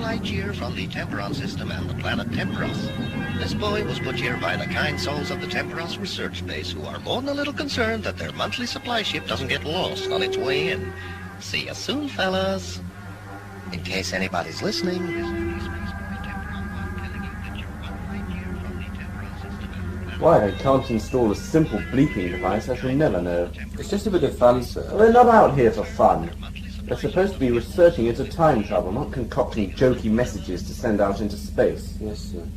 light year from the Temperon system and the planet Temperos. This boy was put here by the kind souls of the Temperos research base, who are more than a little concerned that their monthly supply ship doesn't get lost on its way in. See you soon, fellas. In case anybody's listening... Why I can't install a simple bleeping device, I shall never know. It's just a bit of fun, sir. Well, they're not out here for fun. They're supposed to be researching into time travel, not concocting jokey messages to send out into space. Yes, sir.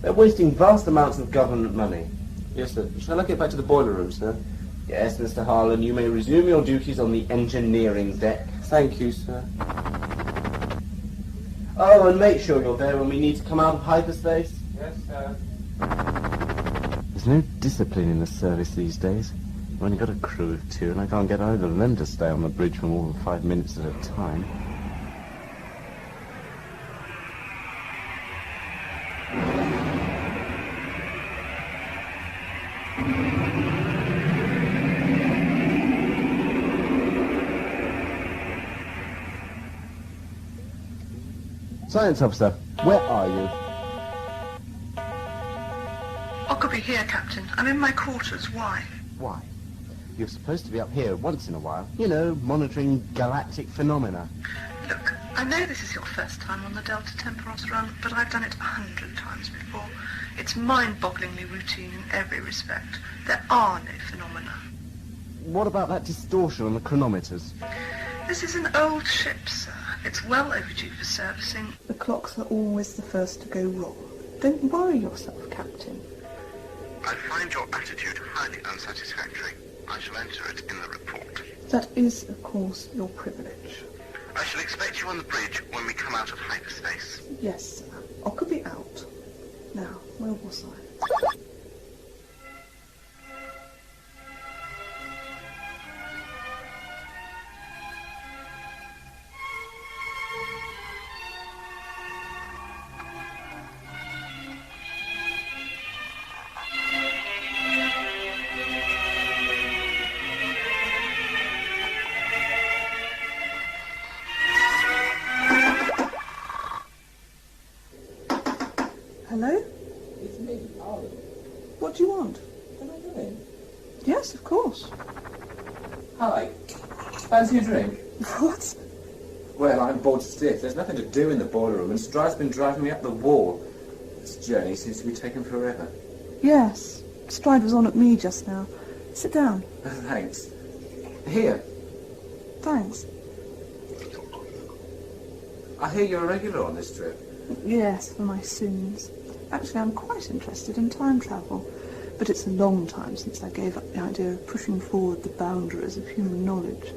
They're wasting vast amounts of government money. Yes, sir. Shall I get back to the boiler room, sir? Yes, Mr. Harlan, you may resume your duties on the engineering deck. Thank you, sir. Oh, and make sure you're there when we need to come out of hyperspace. Yes, sir. There's no discipline in the service these days. I've only got a crew of 2, and I can't get either of them to stay on the bridge for more than 5 minutes at a time. Science officer, where are you? Ockerby here, Captain. I'm in my quarters. Why? Why? You're supposed to be up here once in a while. You know, monitoring galactic phenomena. Look, I know this is your first time on the Delta Temperos run, but I've done it 100 times before. It's mind-bogglingly routine in every respect. There are no phenomena. What about that distortion on the chronometers? This is an old ship, sir. It's well overdue for servicing. The clocks are always the first to go wrong. Don't worry yourself, Captain. I find your attitude highly unsatisfactory. I shall enter it in the report. That is, of course, your privilege. I shall expect you on the bridge when we come out of hyperspace. Yes, sir. Ockerby out. Now, where was I? Hello? It's me, Harlan. What do you want? Can I go in? Yes, of course. Hi. Fancy a drink? What? Well, I'm bored stiff. There's nothing to do in the boiler room, and Stride's been driving me up the wall. This journey seems to be taking forever. Yes. Stride was on at me just now. Sit down. Thanks. Here. Thanks. I hear you're a regular on this trip. Yes, for my sins. Actually, I'm quite interested in time travel, but it's a long time since I gave up the idea of pushing forward the boundaries of human knowledge.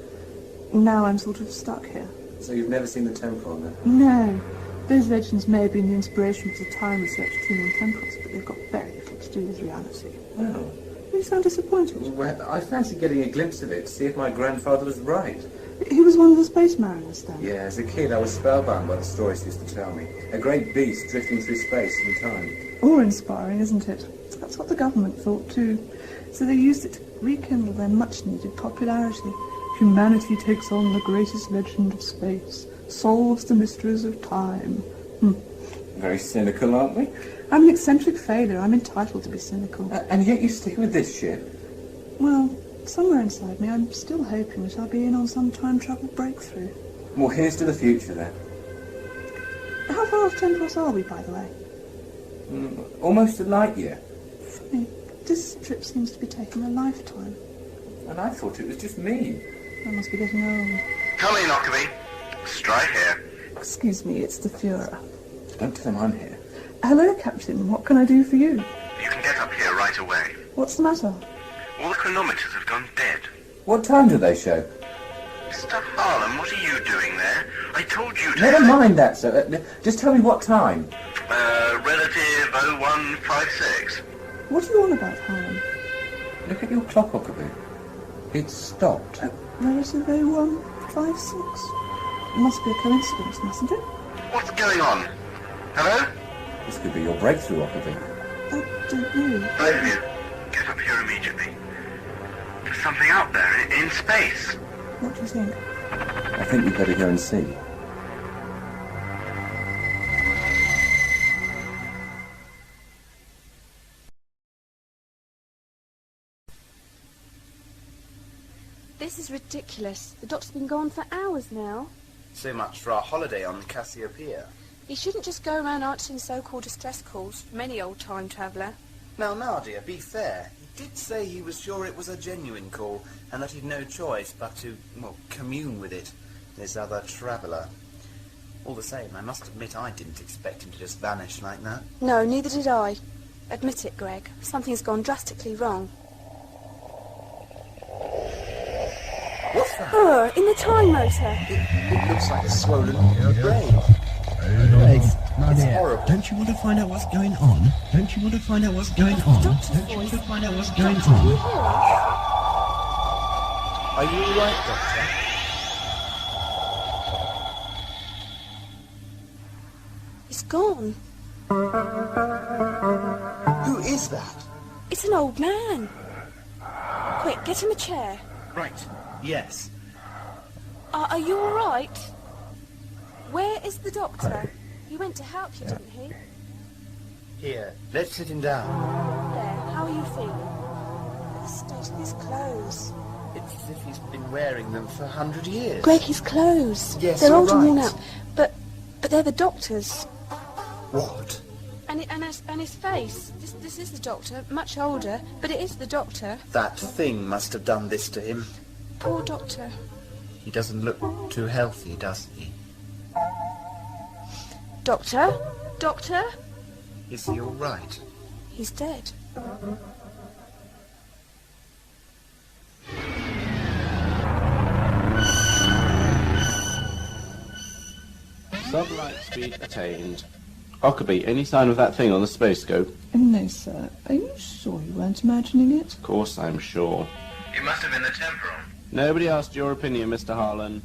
Now I'm sort of stuck here. So you've never seen the Temperon, then? No. Those legends may have been the inspiration for the time research team on Temperos, but they've got very little to do with reality. Oh. You sound disappointed. Well, I fancy getting a glimpse of it to see if my grandfather was right. He was one of the space mariners, then? Yeah, as a kid I was spellbound by the stories he used to tell me. A great beast drifting through space and time. Awe-inspiring, isn't it? That's what the government thought too. So they used it to rekindle their much-needed popularity. Humanity takes on the greatest legend of space, solves the mysteries of time. Very cynical, aren't we? I'm an eccentric failure. I'm entitled to be cynical. And yet you stick with this ship? Well, somewhere inside me, I'm still hoping that I'll be in on some time travel breakthrough. Well, here's to the future, then. How far off Temperos are we, by the way? Almost a light year. Funny. This trip seems to be taking a lifetime. And I thought it was just me. I must be getting old. Come in, Ockerby. Stride here. Excuse me, it's the Führer. Don't tell him I'm here. Hello, Captain. What can I do for you? You can get up here right away. What's the matter? All the chronometers have gone dead. What time do they show? Mr. Harlan, what are you doing there? I told you to... Never mind that, sir. Just tell me what time. Relative 0156. What are you on about, Harlan? Look at your clock, Ockerby. It's stopped. Relative 0156. It must be a coincidence, mustn't it? What's going on? Hello? This could be your breakthrough, Ockerby. I don't know. Both of you, get up here immediately. There's something out there in space. What do you think? I think we'd better go and see. This is ridiculous. The doctor's been gone for hours now. So much for our holiday on Cassiopeia. He shouldn't just go around answering so-called distress calls from any old time traveller. Now, Nadia, be fair. He did say he was sure it was a genuine call, and that he'd no choice but to, well, commune with it, this other traveller. All the same, I must admit I didn't expect him to just vanish like that. No, neither did I. Admit it, Greg. Something's gone drastically wrong. What's that? Oh, in the time motor. It looks like a swollen brain. Greg, It's horrible. don't you want to find out what's going on? Don't you want to find out what's going on? Don't you want to find out what's going Can you on? hear us? Are you all right, Doctor? It's gone. Who is that? It's an old man. Quick, get him a chair. Right, yes. Are you all right? Where is the doctor? He went to help you, didn't he? Here, let's sit him down. There, how are you feeling? The state of his clothes. It's as if he's been wearing them for 100 years. Greg, his clothes. Yes, they're all old and worn right. out. But they're the doctor's. What? And his face. This is the doctor, much older, but it is the doctor. That thing must have done this to him. Poor doctor. He doesn't look too healthy, does he? Doctor? Doctor? Is he all right? He's dead. Sublight speed attained. Huckabee, any sign of that thing on the space scope? No, sir. Are you sure you weren't imagining it? Of course I'm sure. It must have been the Temperon. Nobody asked your opinion, Mr. Harlan.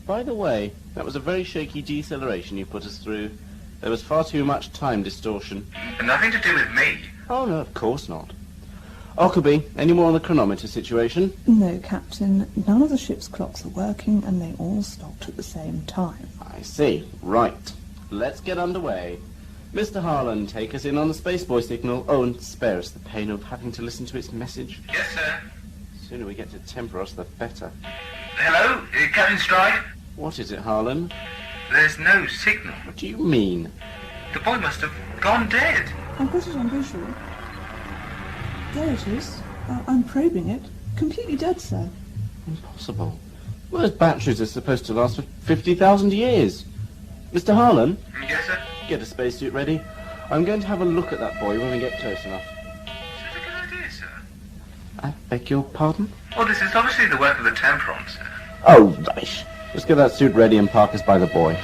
By the way, that was a very shaky deceleration you put us through. There was far too much time distortion. But nothing to do with me. Oh, no, of course not. Huckabee, any more on the chronometer situation? No, Captain. None of the ship's clocks are working, and they all stopped at the same time. I see. Right. Let's get underway. Mr. Harlan, take us in on the spaceboy signal. Oh, and spare us the pain of having to listen to its message. Yes, sir. The sooner we get to Temperos, the better. Hello, Captain Stride? What is it, Harlan? There's no signal. What do you mean? The boy must have gone dead. I've got it on visual. There it is. I'm probing it. Completely dead, sir. Impossible. Well, those batteries are supposed to last for 50,000 years. Mr. Harlan, Yes, sir. get a spacesuit ready. I'm going to have a look at that boy when we get close enough. Is that a good idea, sir? I beg your pardon? Well, this is obviously the work of the Temperon, sir. Oh, rubbish. Just get that suit ready and park us by the boy.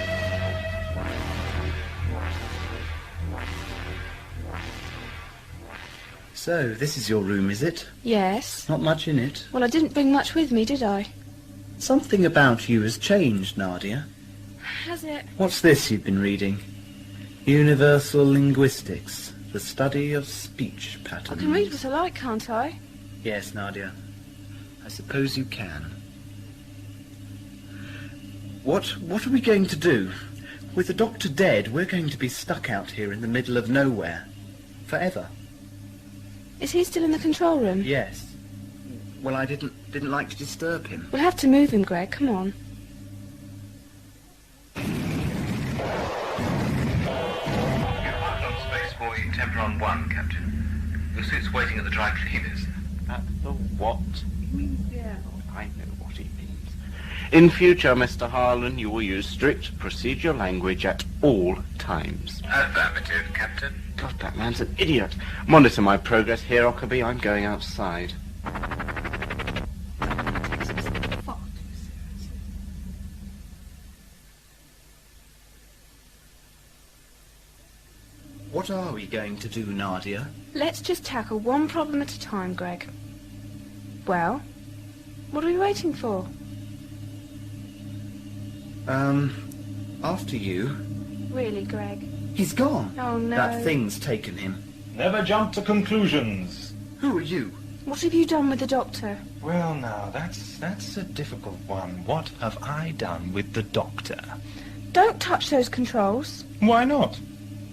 So, this is your room, is it? Yes. Not much in it. Well, I didn't bring much with me, did I? Something about you has changed, Nadia. Has it? What's this you've been reading? Universal Linguistics, the study of speech I patterns. can read what I like, can't I? Yes, Nadia. I suppose you can. What are we going to do? With the doctor dead, we're going to be stuck out here in the middle of nowhere. Forever. Is he still in the control room? Yes. Well, I didn't like to disturb him. We'll have to move him, Greg. Come on. You're on Spaceboy Temperon 1, Captain. Your suit's waiting at the dry cleaners. At the what? Yeah. I know what he means. In future, Mr. Harlan, you will use strict procedural language at all times. Affirmative, Captain. God, that man's an idiot. Monitor my progress here, Huckabee. I'm going outside. What are we going to do, Nadia? Let's just tackle one problem at a time, Greg. Well, what are we waiting for? After you. Really, Greg? He's gone. Oh, no. That thing's taken him. Never jump to conclusions. Who are you? What have you done with the doctor? Well, now, that's a difficult one. What have I done with the doctor? Don't touch those controls. Why not?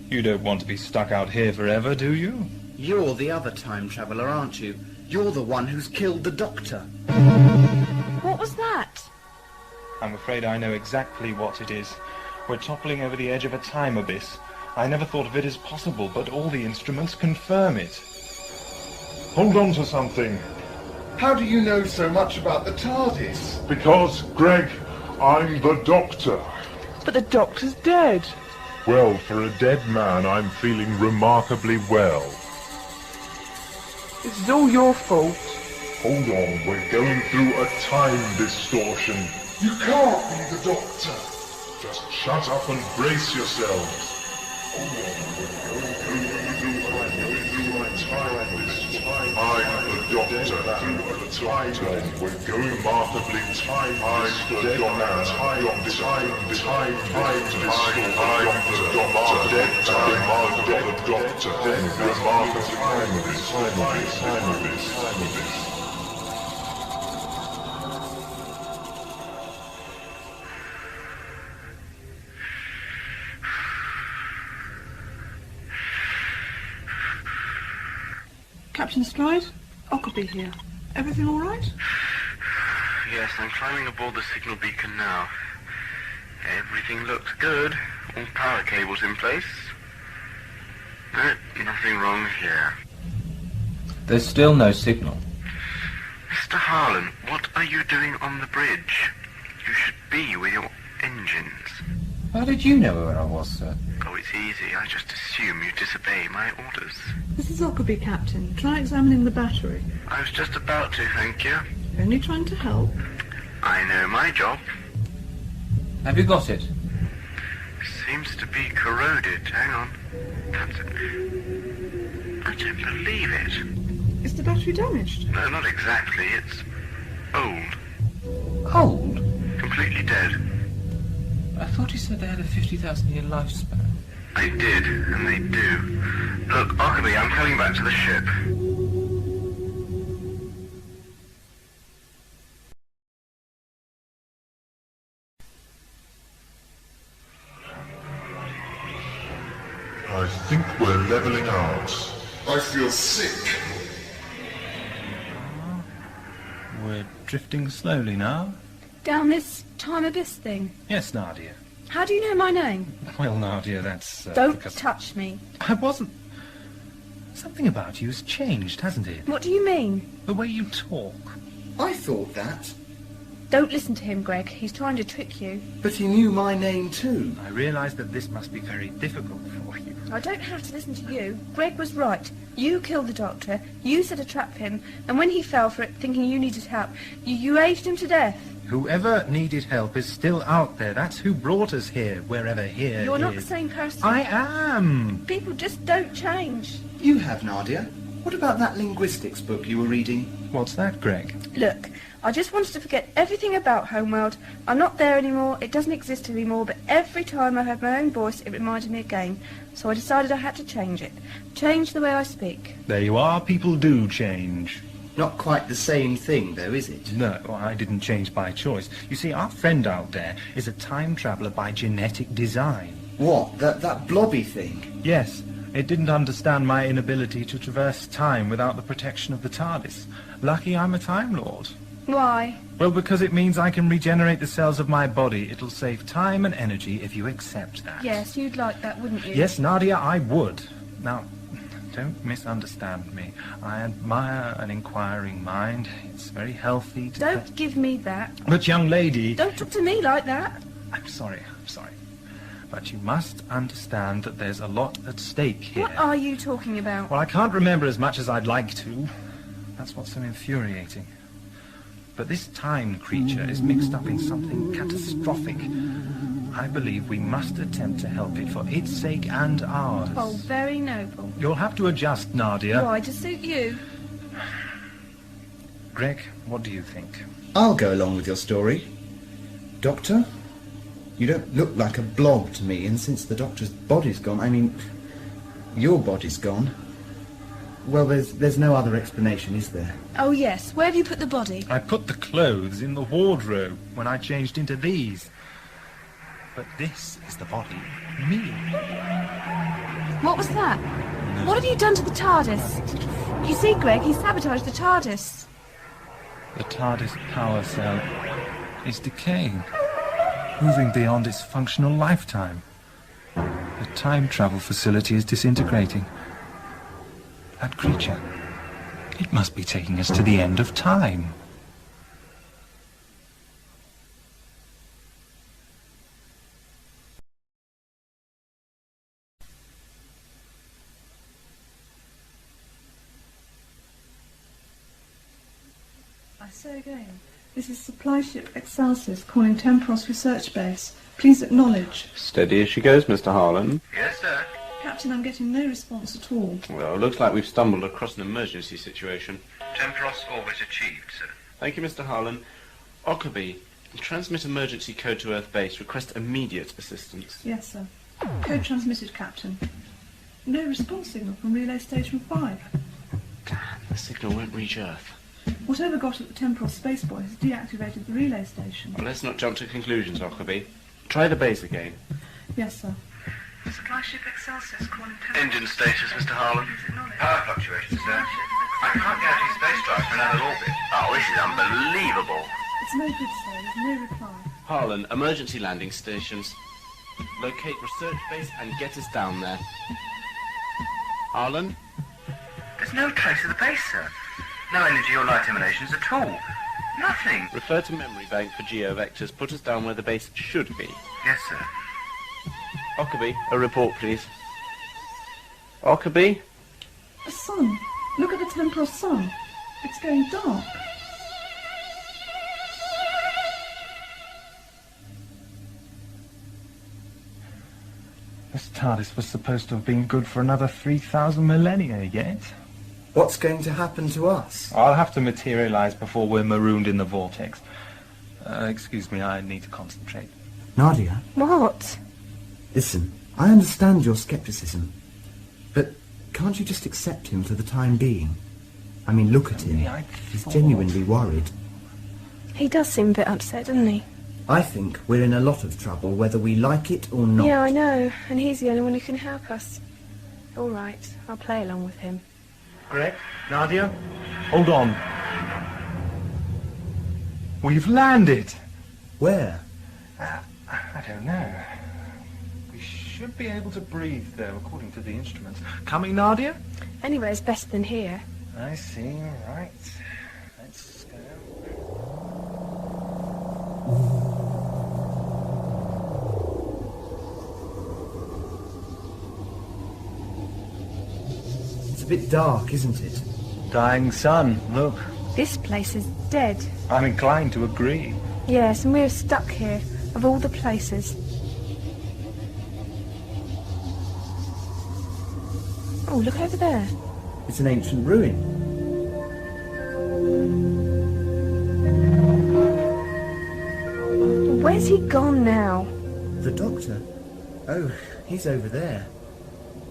You don't want to be stuck out here forever, do you? You're the other time traveller, aren't you? You're the one who's killed the doctor. was that? I'm afraid I know exactly what it is. We're toppling over the edge of a time abyss. I never thought of it as possible, but all the instruments confirm it. Hold on to something. How do you know so much about the TARDIS? Because, Greg, I'm the Doctor. But the Doctor's dead. Well, for a dead man, I'm feeling remarkably well. This is all your fault. Hold on, we're going through a time distortion. You can't be the Doctor. Just shut up and brace yourselves. Hold on, we're going through a time distortion. I'm the Doctor through a time. We're going remarkably time distortion. I'm the Doctor. Remarkable time of this. Captain Stride, Ockerby here. Everything all right? Yes, I'm climbing aboard the signal beacon now. Everything looks good. All power cables in place. No, nothing wrong here. There's still no signal. Mr. Harlan, what are you doing on the bridge? You should be with your engines. How did you know where I was, sir? Oh, it's easy. I just assume you disobey my orders. This is Ockerby, Captain. Try examining the battery. I was just about to, thank you. Only trying to help. I know my job. Have you got it? Seems to be corroded. Hang on. That's it. I don't believe it. Is the battery damaged? No, not exactly. It's old. Old? Completely dead. I thought you said they had a 50,000-year lifespan. I did, and they do. Look, Ockerby, I'm coming back to the ship. I think we're leveling out. I feel sick. We're drifting slowly now. Down this time abyss thing? Yes, Nadia. How do you know my name? Well, Nadia, that's... Don't because touch me. I wasn't... Something about you has changed, hasn't it? What do you mean? The way you talk. I thought that. Don't listen to him, Greg. He's trying to trick you. But he knew my name too. I realise that this must be very difficult for you. I don't have to listen to you. Greg was right. You killed the Doctor. You set a trap for him. And when he fell for it, thinking you needed help, you aged him to death. Whoever needed help is still out there. That's who brought us here, wherever here is. You're not the same person. I am. People just don't change. You have, Nadia. What about that linguistics book you were reading? What's that, Greg? Look, I just wanted to forget everything about Homeworld. I'm not there anymore. It doesn't exist anymore. But every time I heard my own voice, it reminded me again. So I decided I had to change it. Change the way I speak. There you are. People do change. Not quite the same thing, though, is it? No, I didn't change by choice. You see, our friend out there is a time traveller by genetic design. What? That blobby thing? Yes. It didn't understand my inability to traverse time without the protection of the TARDIS. Lucky I'm a Time Lord. Why? Well, because it means I can regenerate the cells of my body. It'll save time and energy if you accept that. Yes, you'd like that, wouldn't you? Yes, Nadia, I would. Now, don't misunderstand me. I admire an inquiring mind. It's very healthy to... Don't give me that. But, young lady... Don't talk to me like that. I'm sorry. But you must understand that there's a lot at stake here. What are you talking about? Well, I can't remember as much as I'd like to. That's what's so infuriating. But this time creature is mixed up in something catastrophic. I believe we must attempt to help it for its sake and ours. Oh, very noble. You'll have to adjust, Nadia. Why, to suit you? Greg, what do you think? I'll go along with your story. Doctor? You don't look like a blob to me, and since the Doctor's body's gone, I mean, your body's gone, well, there's no other explanation, is there? Oh, yes. Where have you put the body? I put the clothes in the wardrobe when I changed into these. But this is the body. Me. What was that? No. What have you done to the TARDIS? You see, Greg, he sabotaged the TARDIS. The TARDIS power cell. is decaying, moving beyond its functional lifetime. The time travel facility is disintegrating. That creature, it must be taking us to the end of time. I say again, this is supply ship Excelsis calling Temperos research base. Please acknowledge. Steady as she goes, Mr. Harlan. Yes, sir. Captain, I'm getting no response at all. Well, it looks like we've stumbled across an emergency situation. Temperos orbit achieved, sir. Thank you, Mr. Harlan. Ockerby, transmit emergency code to Earth base. Request immediate assistance. Yes, sir. Code transmitted, Captain. No response signal from relay station 5. Damn, the signal won't reach Earth. Whatever got at the Temporal space boy has deactivated the relay station. Well, let's not jump to conclusions, Ockerby. Try the base again. Yes, sir. Supply ship Excelsis calling Temperos. Engine status, Mr. Harlan. Power fluctuations, sir. I can't guarantee space drive for another orbit. Oh, this is unbelievable. It's no good, sir. There's no reply. Harlan, emergency landing stations. Locate research base and get us down there. Harlan? There's no trace of the base, sir. No energy or light emanations at all. Nothing. Refer to memory bank for geovectors. Put us down where the base should be. Yes, sir. Ockerby, a report, please. Ockerby? The sun. Look at the Temporal sun. It's going dark. This TARDIS was supposed to have been good for another 3,000 millennia yet. What's going to happen to us? I'll have to materialize before we're marooned in the vortex. Excuse me, I need to concentrate. Nadia? What? Listen, I understand your skepticism, but can't you just accept him for the time being? I mean, look at him. He's genuinely worried. He does seem a bit upset, doesn't he? I think we're in a lot of trouble, whether we like it or not. Yeah, I know, and he's the only one who can help us. All right, I'll play along with him. Greg? Nadia? Hold on. We've landed! Where? I don't know. We should be able to breathe, though, according to the instruments. Coming, Nadia? Anywhere's better than here. I see, right. Let's go. It's a bit dark, isn't it? Dying sun, look. This place is dead. I'm inclined to agree. Yes, and we're stuck here, of all the places. Oh, look over there. It's an ancient ruin. Where's he gone now? The doctor? Oh, he's over there.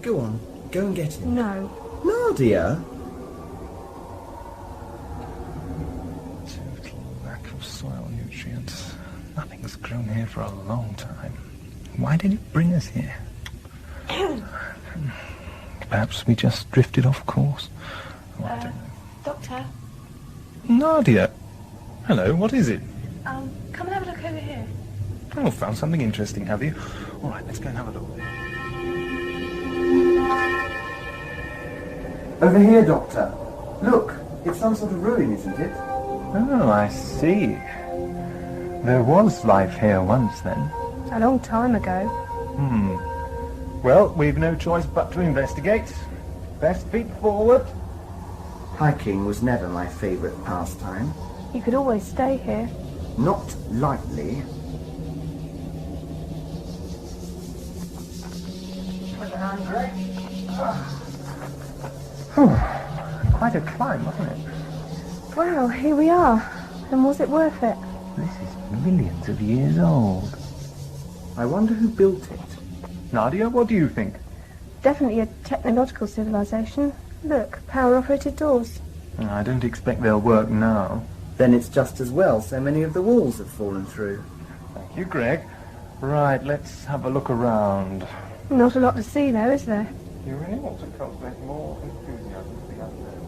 Go on, go and get him. No. Nadia? Total lack of soil nutrients. Nothing's grown here for a long time. Why did it bring us here? Perhaps we just drifted off course. Oh, I don't know. Doctor? Nadia! Hello, what is it? Come and have a look over here. Oh, found something interesting, have you? All right, let's go and have a look. Over here, Doctor. Look, it's some sort of ruin, isn't it? Oh, I see. There was life here once, then. A long time ago. Well, we've no choice but to investigate. Best feet forward. Hiking was never my favourite pastime. You could always stay here. Not lightly. Quite a climb, wasn't it? Wow, here we are. And was it worth it? This is millions of years old. I wonder who built it. Nadia, what do you think? Definitely a technological civilization. Look, power-operated doors. I don't expect they'll work now. Then it's just as well so many of the walls have fallen through. Thank you, Greg. Right, let's have a look around. Not a lot to see, though, is there? You really want to cultivate more enthusiasm for the unknown.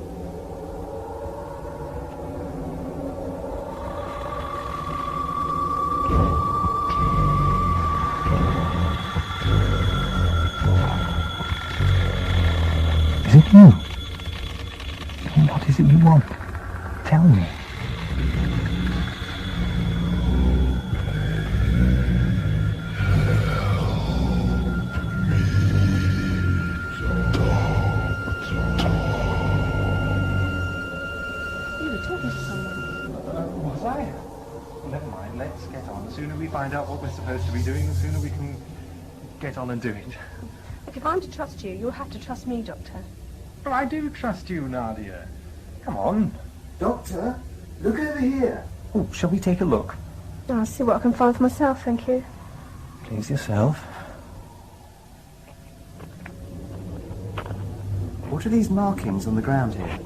you. What is it you want? Tell me. You were talking to someone. Was I? Never mind, let's get on. The sooner we find out what we're supposed to be doing, the sooner we can get on and do it. Look, if I'm to trust you, you'll have to trust me, Doctor. Well, I do trust you, Nadia. Come on. Doctor, look over here. Oh, shall we take a look? I'll see what I can find for myself, thank you. Please yourself. What are these markings on the ground here?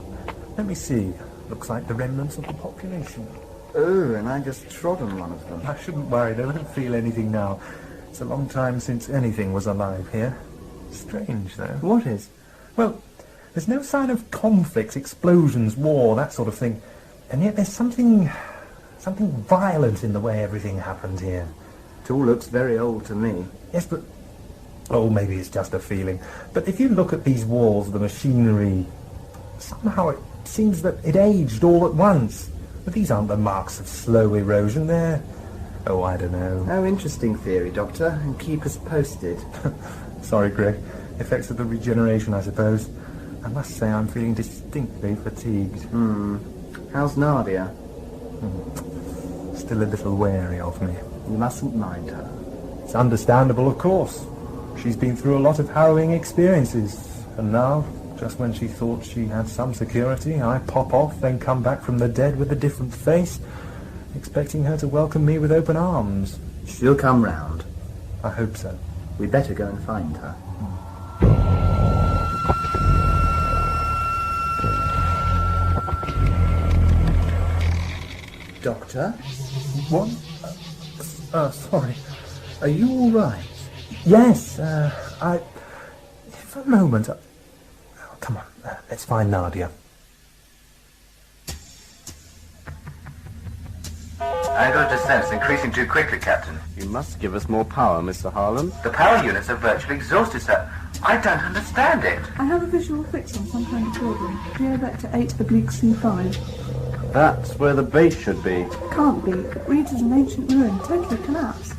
Let me see. Looks like the remnants of the population. Oh, and I just trod on one of them. I shouldn't worry, they don't feel anything now. It's a long time since anything was alive here. Strange, though. What is? Well, there's no sign of conflicts, explosions, war, that sort of thing. And yet there's something violent in the way everything happened here. It all looks very old to me. Yes, but... oh, maybe it's just a feeling. But if you look at these walls, the machinery, somehow it seems that it aged all at once. But these aren't the marks of slow erosion, they're... oh, I don't know. Oh, interesting theory, Doctor, and keep us posted. Sorry, Greg. Effects of the regeneration, I suppose. I must say I'm feeling distinctly fatigued. How's Nadia? Still a little wary of me. You mustn't mind her. It's understandable, of course. She's been through a lot of harrowing experiences. And now, just when she thought she had some security, I pop off, then come back from the dead with a different face, expecting her to welcome me with open arms. She'll come round. I hope so. We'd better go and find her. Doctor? What? Sorry. Are you all right? Yes, for a moment... come on, let's find Nadia. Angle of descent's increasing too quickly, Captain. You must give us more power, Mr. Harlan. The power units are virtually exhausted, sir. I don't understand it. I have a visual fix on some kind of problem. Geo Vector 8 oblique C5. That's where the base should be. Can't be. It reads as an ancient ruin, totally collapsed.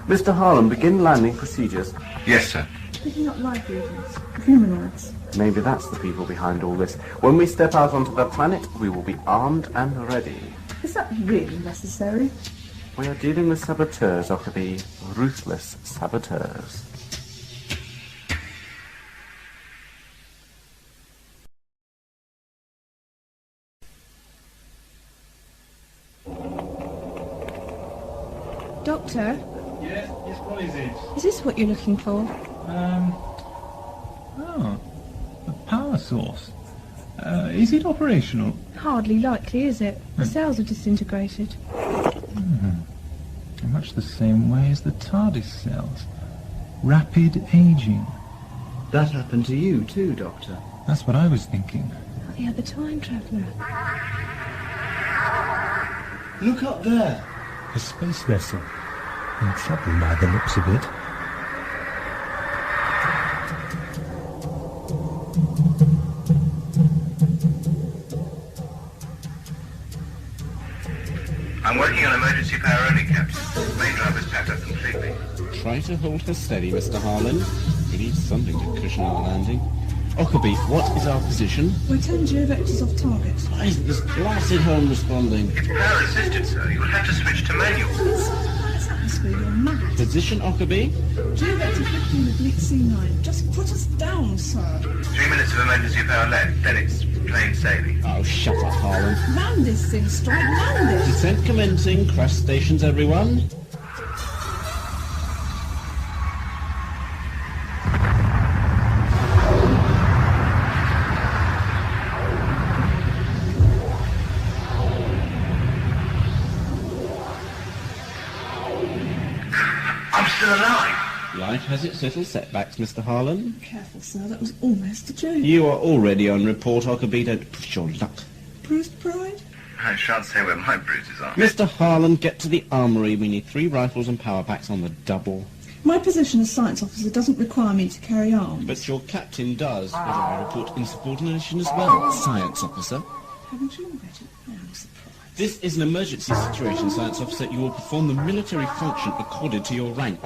Mr. Harlan, begin landing procedures. Yes, sir. Picking up life agents. Humanoids. Maybe that's the people behind all this. When we step out onto the planet, we will be armed and ready. Is that really necessary? We are dealing with saboteurs, Ockerby. Ruthless saboteurs. Doctor? Yes, what is it? Is this what you're looking for? A power source. Is it operational? Hardly likely, is it? The cells are disintegrated. In much the same way as the TARDIS cells. Rapid aging. That happened to you too, Doctor. That's what I was thinking. The other time traveller. Look up there. A space vessel. In trouble by the looks of it. I'm working on emergency power only, Captain. Main driver's packed up completely. Try to hold her steady, Mr. Harlan. We need something to cushion our landing. Ockerby, what is our position? We're 10 geovectors off target. Why isn't this blasted home responding? It's power assisted, sir. You will have to switch to manual. It's this atmosphere, you're mad. Position, Ockerby? Geovector 15 oblique C9. Just put us down, sir. 3 minutes of emergency power left, then it's plain sailing. Oh, shut up, Harlan. Land this thing, strike, land it. Descent commencing. Crash stations, everyone. I'm still alive. Life has its little setbacks, Mr. Harlan. Careful, sir, that was almost a joke. You are already on report, Ockerby. Don't push your luck. Bruised pride? I shan't say where my bruises are. Mr. Harlan, get to the armory. We need 3 rifles and power packs on the double. My position as science officer doesn't require me to carry arms. But your captain does, whether I report insubordination as well, science officer. Haven't you already? I'm surprised. This is an emergency situation, science officer. You will perform the military function accorded to your rank.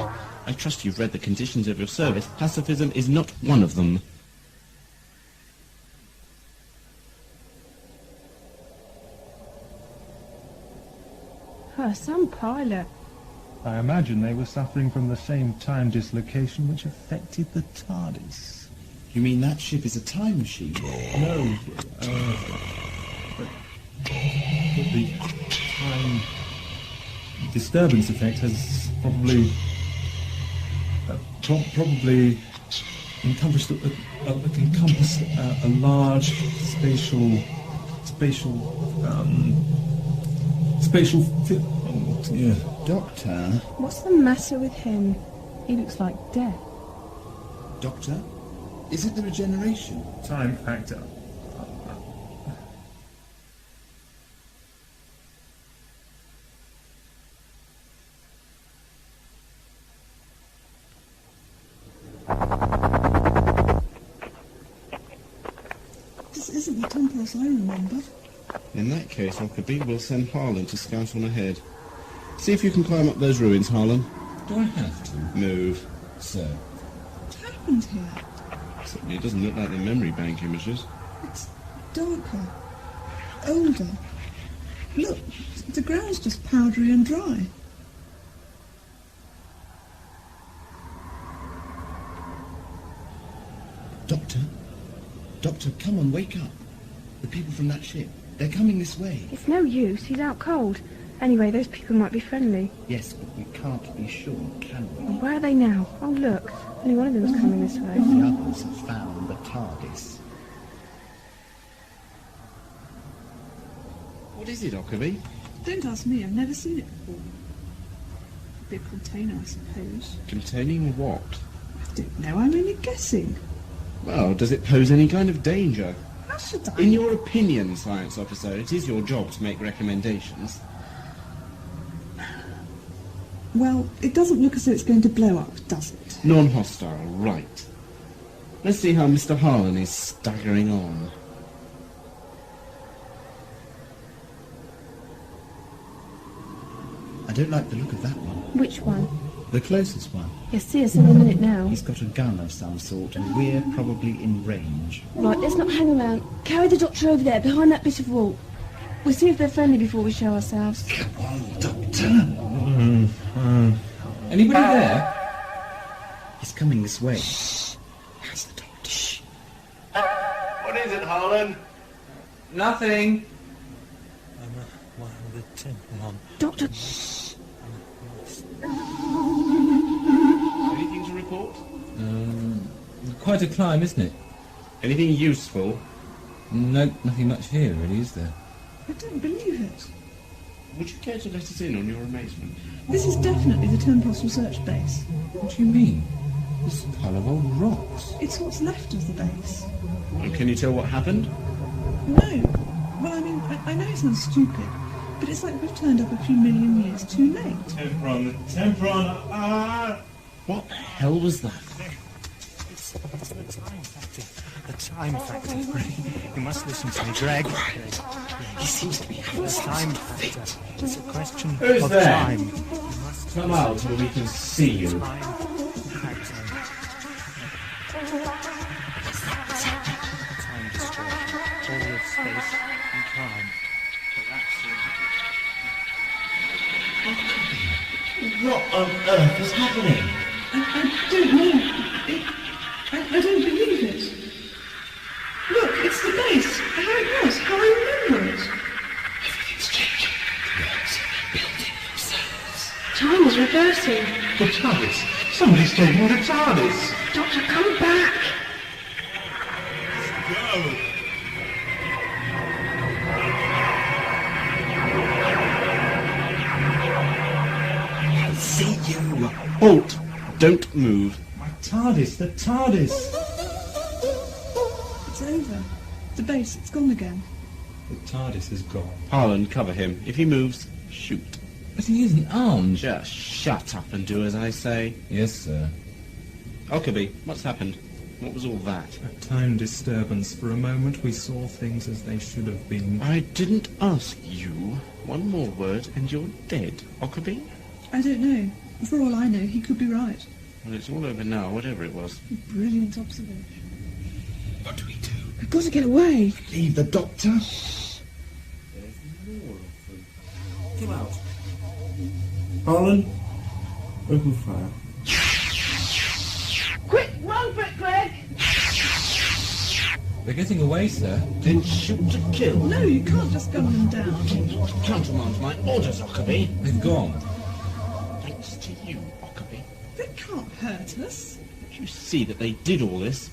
I trust you've read the conditions of your service. Pacifism is not one of them. Some pilot. I imagine they were suffering from the same time dislocation which affected the TARDIS. You mean that ship is a time machine? No. But the time disturbance effect has probably encompassed a large spatial. Yeah. Doctor? What's the matter with him? He looks like death. Doctor? Is it the regeneration? Time factor. This isn't the Temperos I remember. In that case, Ockerby will send Harlan to scout on ahead. See if you can climb up those ruins, Harlan. Do I have to? Move. Sir. What happened here? Certainly it doesn't look like the memory bank images. It's darker, older. Look, the ground's just powdery and dry. Doctor? Doctor, come on, wake up. The people from that ship, they're coming this way. It's no use, he's out cold. Anyway, those people might be friendly. Yes, but we can't be sure, can we? Well, where are they now? Oh, look, only one of them's coming this way. The others have found the TARDIS. What is it, Ockerby? Don't ask me, I've never seen it before. A big container, I suppose. Containing what? I don't know, I'm only guessing. Well, does it pose any kind of danger? How should I? In your opinion, science officer, it is your job to make recommendations. Well, it doesn't look as though it's going to blow up, does it? Non-hostile, right. Let's see how Mr. Harlan is staggering on. I don't like the look of that one. Which one? The closest one. You'll see us in a minute now. He's got a gun of some sort, and we're probably in range. Right, let's not hang around. Carry the doctor over there, behind that bit of wall. We'll see if they're friendly before we show ourselves. Come on, Doctor. Anybody there? He's coming this way. Shh. That's the doctor. Shh. What is it, Harlan? Nothing. One of the Temperon. Doctor. Shh. Anything to report? Quite a climb, isn't it? Anything useful? No, nothing much here, really, is there? I don't believe it. Would you care to let us in on your amazement? This is definitely the Temperos research base. What do you mean? This pile of old rocks. It's what's left of the base. And can you tell what happened? No. Well, I mean, I know it sounds stupid, but it's like we've turned up a few million years too late. Temperon, Temperon, What the hell was that? It's the time factor. The time factor. You must listen to me, Greg. He seems to be having the time factor. It's a question Who's of there? time. Come out where we can see you. Time factor. Time distortion. All of space and time. What on earth is happening? I don't know. I don't believe it. Look, it's the base. How it was. How I remember it. Everything's changing. The walls are building themselves. Time is reversing. The TARDIS! Somebody's taking the TARDIS! Doctor, come back. Go! I see you. Halt! Don't move. My TARDIS, the TARDIS! It's over. The base, it's gone again. The TARDIS is gone. Harlan, cover him. If he moves, shoot. But he isn't armed. Just shut up and do as I say. Yes, sir. Ockerby, what's happened? What was all that? A time disturbance. For a moment we saw things as they should have been. I didn't ask you. One more word and you're dead, Ockerby. I don't know. For all I know, he could be right. Well, it's all over now, whatever it was. Brilliant observation. What do we do? We've got to get away. Leave the doctor? There's more of them. Come out. Harlan, open fire. Quick, run for it, Greg! They're getting away, sir. Then shoot to kill. No, you can't just gun them down. Countermand my orders, Ockerby. They've gone. Thanks to you, Ockerby. They can't hurt us. Don't you see that they did all this?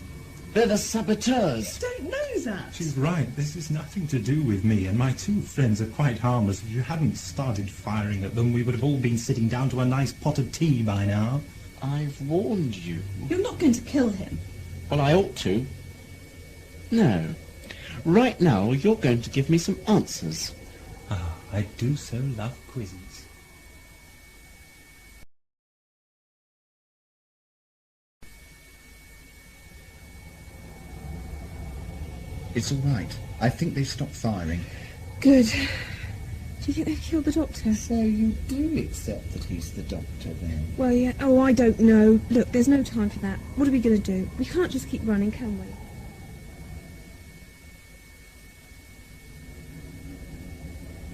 They're the saboteurs. You don't know that. She's right. This is nothing to do with me, and my two friends are quite harmless. If you hadn't started firing at them, we would have all been sitting down to a nice pot of tea by now. I've warned you. You're not going to kill him. Well, I ought to. No. Right now, you're going to give me some answers. Ah, I do so love quizzes. It's all right. I think they've stopped firing. Good. Do you think they've killed the doctor? So you do accept that he's the doctor, then? Well, yeah. Oh, I don't know. Look, there's no time for that. What are we going to do? We can't just keep running, can we?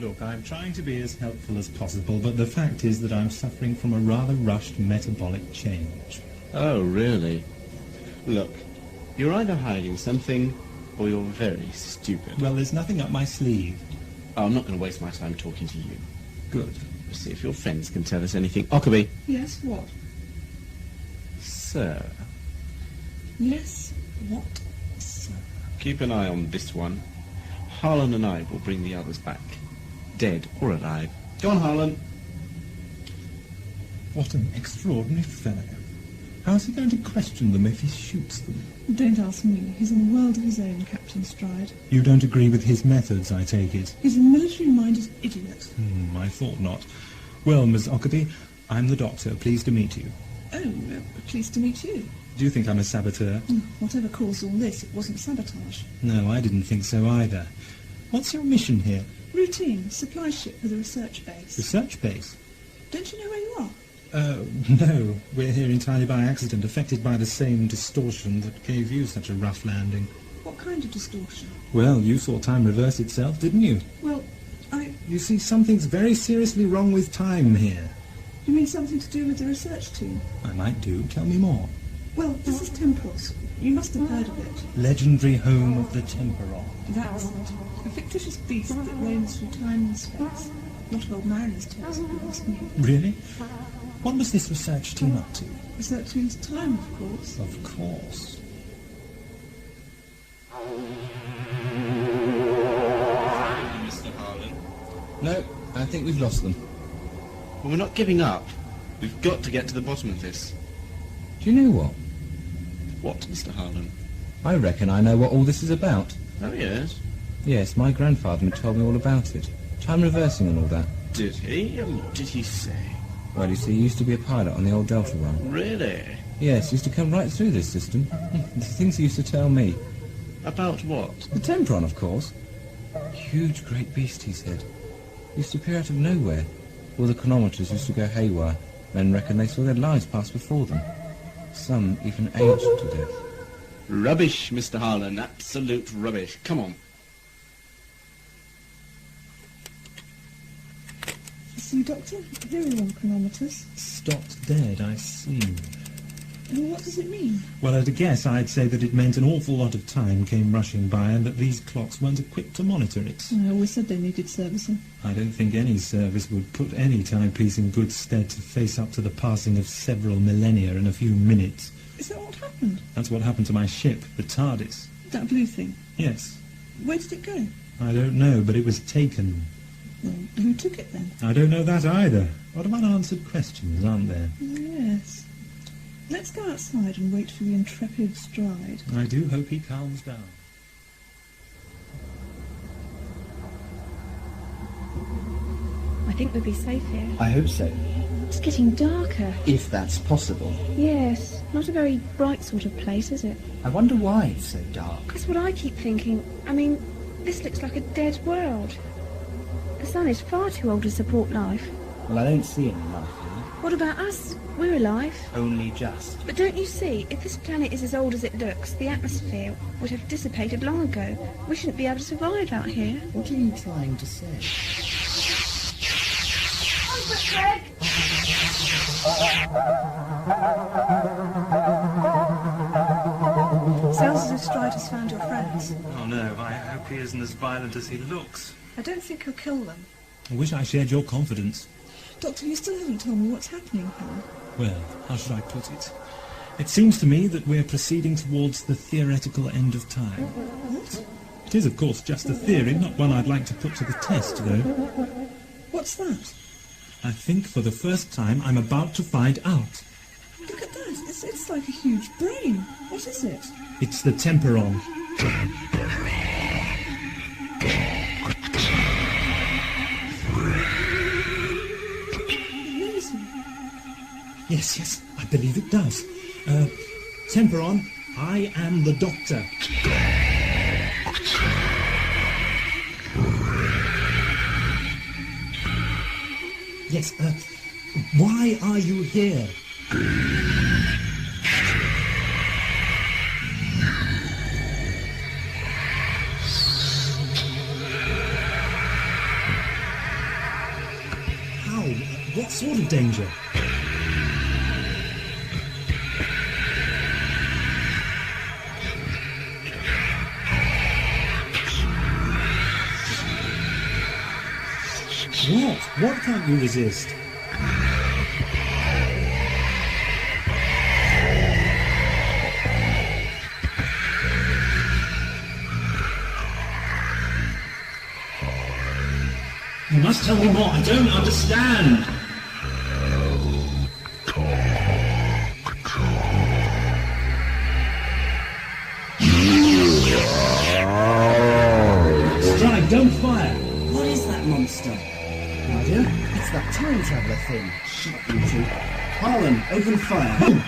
Look, I'm trying to be as helpful as possible, but the fact is that I'm suffering from a rather rushed metabolic change. Oh, really? Look, you're either hiding something, or you're very stupid. Well, there's nothing up my sleeve. Oh, I'm not going to waste my time talking to you. Good. Let's see if your friends can tell us anything. Ockerby. Yes, what? Sir. Yes, what, sir? Keep an eye on this one. Harlan and I will bring the others back. Dead or alive. Go on, Harlan. What an extraordinary fellow. How's he going to question them if he shoots them? Don't ask me. He's in a world of his own, Captain Stride. You don't agree with his methods, I take it? He's a military-minded idiot. I thought not. Well, Miss Ockerby, I'm the doctor. Pleased to meet you. Oh, pleased to meet you. Do you think I'm a saboteur? Whatever caused all this, it wasn't sabotage. No, I didn't think so either. What's your mission here? Routine. Supply ship with a research base. Research base? Don't you know where you are? No. We're here entirely by accident, affected by the same distortion that gave you such a rough landing. What kind of distortion? Well, you saw time reverse itself, didn't you? Well, You see, something's very seriously wrong with time here. You mean something to do with the research team? I might do. Tell me more. Well, this is Temperos. You must have heard of it. Legendary home of the Temperon. That's it. A fictitious beast that roams through time and space. Not of old mariners' tales, if you ask me. Really? What was this research team up to? Research means time, of course. Of course. Mr. Harlan. No, I think we've lost them. Well, we're not giving up. We've got to get to the bottom of this. Do you know what? What, Mr. Harlan? I reckon I know what all this is about. Oh, yes? Yes, my grandfather told me all about it. Time reversing and all that. Did he? What did he say? Well, you see, he used to be a pilot on the old Delta run. Really? Yes, he used to come right through this system. The things he used to tell me. About what? The Temperon, of course. Huge, great beast, he said. Used to appear out of nowhere. All the chronometers used to go haywire. Men reckon they saw their lives pass before them. Some even aged to death. Rubbish, Mr. Harlan. Absolute rubbish. Come on. See, Doctor, here are your chronometers. Stopped dead, I see. Well, what does it mean? Well, at a guess, I'd say that it meant an awful lot of time came rushing by and that these clocks weren't equipped to monitor it. I always said they needed servicing. I don't think any service would put any timepiece in good stead to face up to the passing of several millennia in a few minutes. Is that what happened? That's what happened to my ship, the TARDIS. That blue thing? Yes. Where did it go? I don't know, but it was taken. Well, who took it then? I don't know that either. What of unanswered questions, aren't there? Yes. Let's go outside and wait for the intrepid Stride. I do hope he calms down. I think think we'd be safe here. I hope so, It's getting darker. if that's possible. Yes, not a very bright sort of place, is it? I wonder why it's so dark. That's what I keep thinking. I mean, this looks like a dead world. The sun is far too old to support life. Well, I don't see any life here. What about us? We're alive. Only just. But don't you see, if this planet is as old as it looks, the atmosphere would have dissipated long ago. We shouldn't be able to survive out here. What are you trying to say? Sounds as if Stride has found your friends. Oh no, I hope he isn't as violent as he looks. I don't think he'll kill them. I wish I shared your confidence. Doctor, you still haven't told me what's happening here. Well, how should I put it? It seems to me that we're proceeding towards the theoretical end of time. What? It is, of course, just a theory, not one I'd like to put to the test, though. What's that? I think for the first time I'm about to find out. Look at that. It's like a huge brain. What is it? It's the Temperon. Amazing. Yes, I believe it does. Temperon, I am the Doctor. Yes, why are you here? How? What sort of danger? What? What can't you resist? You must tell me more. I don't understand. Strike, don't fire. What is that monster? Nadia? It's that time traveller thing. Shut you two. Harlan, open fire.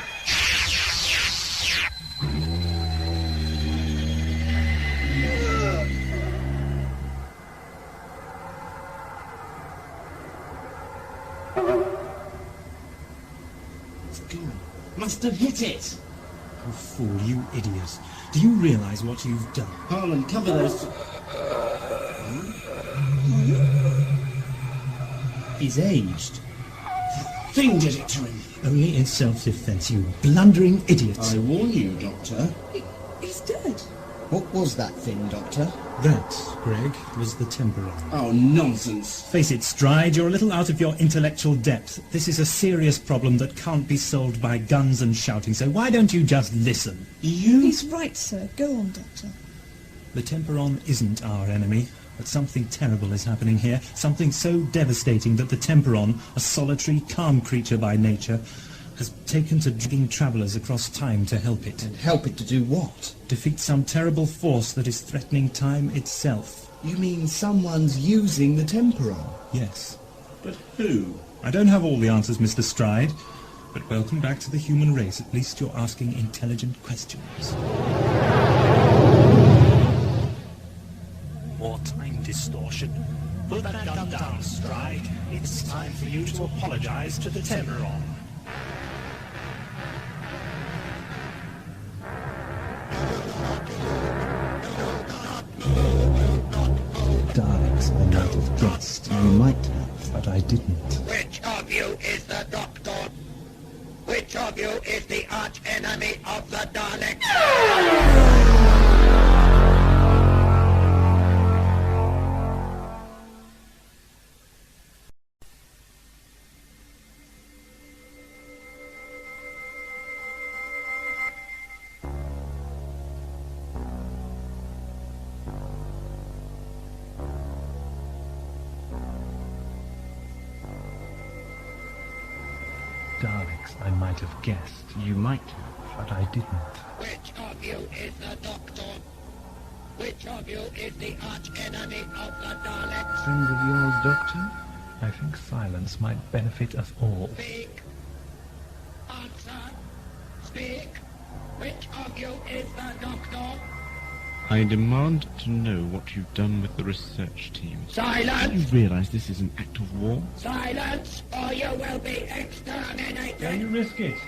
It's gone. Must have hit it. Oh, fool, you idiot. Do you realise what you've done? Harlan, cover those... He's aged. Thing did it to him. Only in self-defence, you blundering idiot. I warn you, Doctor. He's dead. What was that thing, Doctor? That, Greg, was the Temperon. Oh, nonsense. Face it, Stride, you're a little out of your intellectual depth. This is a serious problem that can't be solved by guns and shouting, so why don't you just listen? He's right, sir. Go on, Doctor. The Temperon isn't our enemy, but something terrible is happening here, something so devastating that the Temperon, a solitary, calm creature by nature, has taken to dragging travellers across time to help it. And help it to do what? Defeat some terrible force that is threatening time itself. You mean someone's using the Temperon? Yes. But who? I don't have all the answers, Mr. Stride, but welcome back to the human race. At least you're asking intelligent questions. More time distortion. Put that gun down, Stride. It's time for you to apologize to the Temperon. Daleks, I might have guessed. You might have, but I didn't. Which of you is the Doctor? Which of you is the arch enemy of the Daleks? Daleks, I might have guessed. You might have, but I didn't. Which of you is the Doctor? Which of you is the arch enemy of the Daleks? Friend of yours, Doctor? I think silence might benefit us all. Speak. Answer. Speak. Which of you is the doctor? I demand to know what you've done with the research team. Silence! Do you realise this is an act of war? Silence, or you will be exterminated! Can you risk it?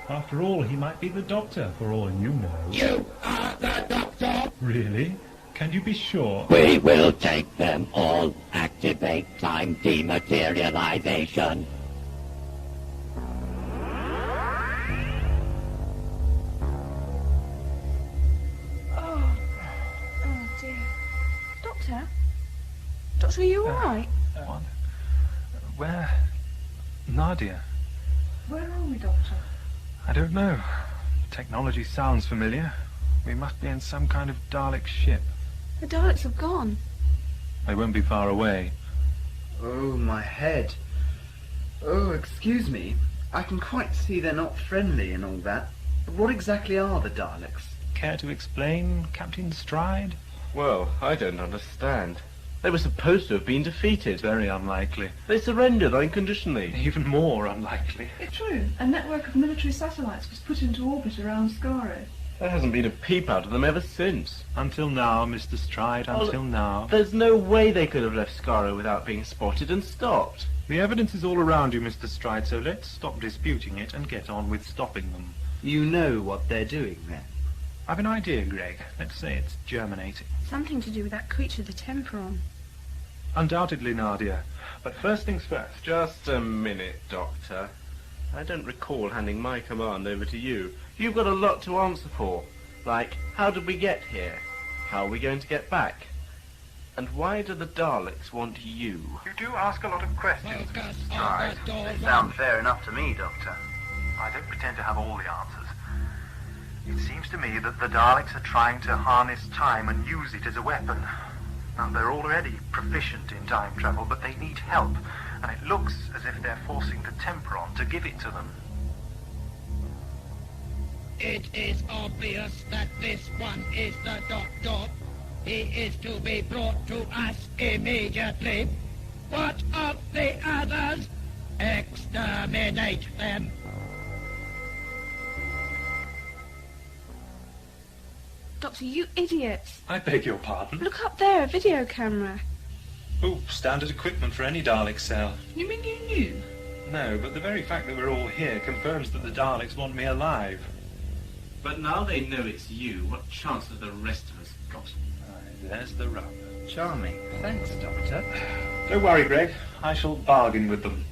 After all, he might be the Doctor, for all you know. You are the Doctor! Really? Can you be sure? We will take them all. Activate time dematerialization. Oh dear. Doctor? Doctor, are you alright? What? Where? Nadia? Where are we, Doctor? I don't know. Technology sounds familiar. We must be in some kind of Dalek ship. The Daleks have gone. They won't be far away. Oh, my head. Oh, excuse me. I can quite see they're not friendly and all that. But what exactly are the Daleks? Care to explain, Captain Stride? Well, I don't understand. They were supposed to have been defeated. Very unlikely. They surrendered unconditionally. Even more unlikely. It's true. A network of military satellites was put into orbit around Skaro. There hasn't been a peep out of them ever since. Until now, Mr. Stride, until now. There's no way they could have left Skaro without being spotted and stopped. The evidence is all around you, Mr. Stride, so let's stop disputing it and get on with stopping them. You know what they're doing then? I've an idea, Greg. Let's say it's germinating. Something to do with that creature, the Temperon. Undoubtedly, Nadia. But first things first. Just a minute, Doctor. I don't recall handing my command over to you. You've got a lot to answer for. Like, how did we get here? How are we going to get back? And why do the Daleks want you? You do ask a lot of questions, Mr. Stride. They sound fair enough to me, Doctor. I don't pretend to have all the answers. It seems to me that the Daleks are trying to harness time and use it as a weapon. Now, they're already proficient in time travel, but they need help, and it looks as if they're forcing the Temperon to give it to them. It is obvious that this one is the Doctor. He is to be brought to us immediately. What of the others? Exterminate them. Doctor, you idiots. I beg your pardon? Look up there, a video camera. Oh, standard equipment for any Dalek cell. You mean you knew? No, but the very fact that we're all here confirms that the Daleks want me alive. But now they know it's you, what chance have the rest of us got? There's the rub. Charming. Thanks, Doctor. Don't worry, Greg. I shall bargain with them.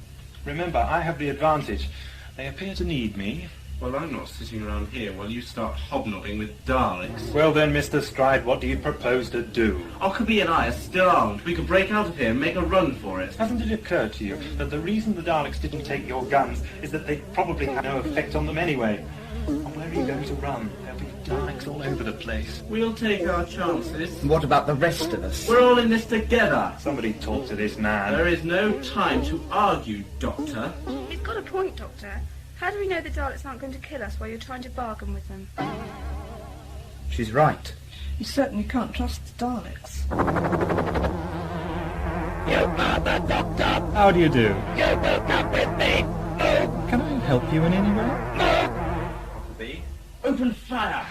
Remember, I have the advantage. They appear to need me. Well, I'm not sitting around here while you start hobnobbing with Daleks. Well then, Mr. Stride, what do you propose to do? Ockerby and I are still armed. We could break out of here and make a run for it. Hasn't it occurred to you that the reason the Daleks didn't take your guns is that they probably had no effect on them anyway? And where are you going to run? There'll be Daleks all over the place. We'll take our chances. What about the rest of us? We're all in this together. Somebody talk to this man. There is no time to argue, Doctor. He's got a point, Doctor. How do we know the Daleks aren't going to kill us while you're trying to bargain with them? She's right. You certainly can't trust the Daleks. You are the Doctor. How do you do? You will come with me. Move. Can I help you in any way? Ockerby, open fire.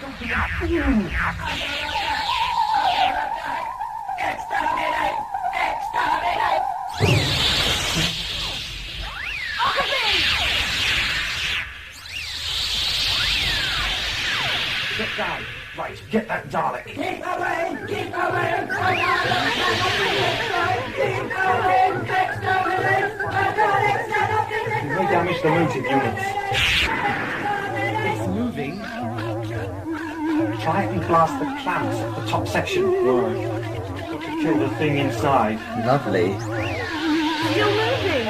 Exterminate! Exterminate! Get down. Right, get that Dalek. Keep away! Keep away! Keep away! Exterminate! You may damage the motive units. It's moving. Try and blast the clamps at the top section. Right. Got to kill the thing inside. Lovely. You're moving!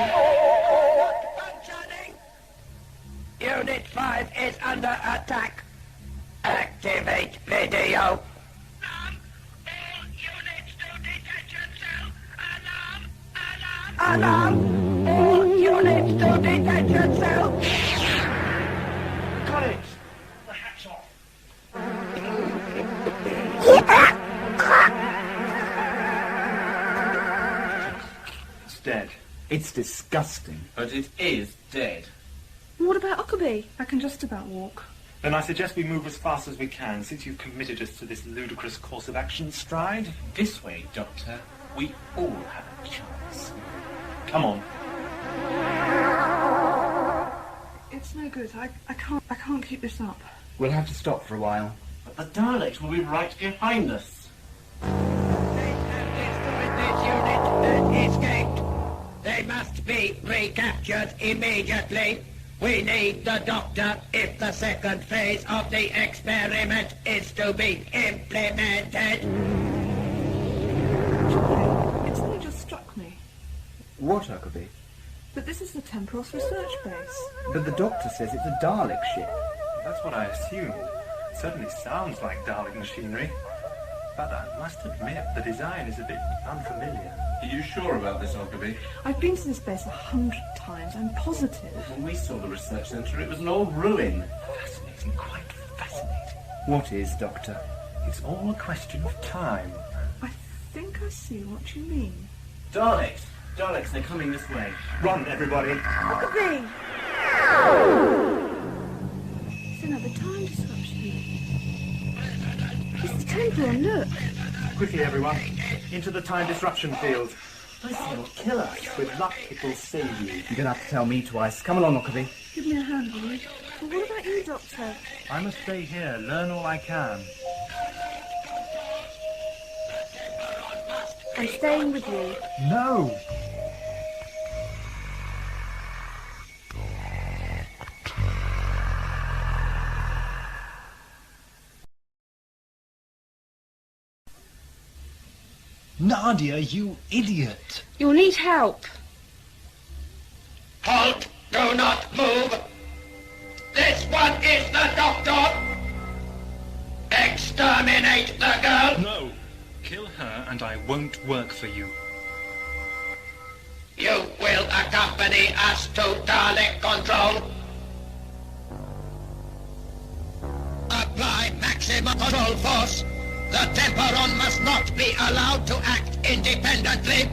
Unit 5 is under attack. Activate video. Alarm! All units to detention cell. Alarm! Alarm! All units to detention cell. Got it. The hatch off. It's dead. It's disgusting. But it is dead. What about Huckabee? I can just about walk. Then I suggest we move as fast as we can, since you've committed us to this ludicrous course of action, Stride. This way, Doctor. We all have a chance. Come on. It's no good. I can't keep this up. We'll have to stop for a while. But the Daleks will be right behind us. This unit escaped. They must be recaptured immediately. We need the Doctor if the second phase of the experiment is to be implemented. It's only just struck me. What, Huckabee? But this is the Temperos research base. But the Doctor says it's a Dalek ship. That's what I assumed. It certainly sounds like Dalek machinery. But I must admit, the design is a bit unfamiliar. Are you sure about this, Huckabee? I've been to this base 100 times. I'm positive. When we saw the research centre, it was an old ruin. Fascinating, quite fascinating. What is, Doctor? It's all a question of time. I think I see what you mean. Daleks! Daleks, they're coming this way. Run, everybody! Huckabee! It's another time disruption. It's the Temperon, look. Quickly, everyone. Into the time disruption field. This thing will kill us. With luck, it will save you. You're going to have to tell me twice. Come along, Huckabee. Give me a hand, will you? But what about you, Doctor? I must stay here, learn all I can. I'm staying with you. No! Nadia, you idiot! You'll need help. Halt! Do not move! This one is the Doctor! Exterminate the girl! No! Kill her and I won't work for you. You will accompany us to Dalek control. Apply maximum control force. The Temperon must not be allowed to act independently.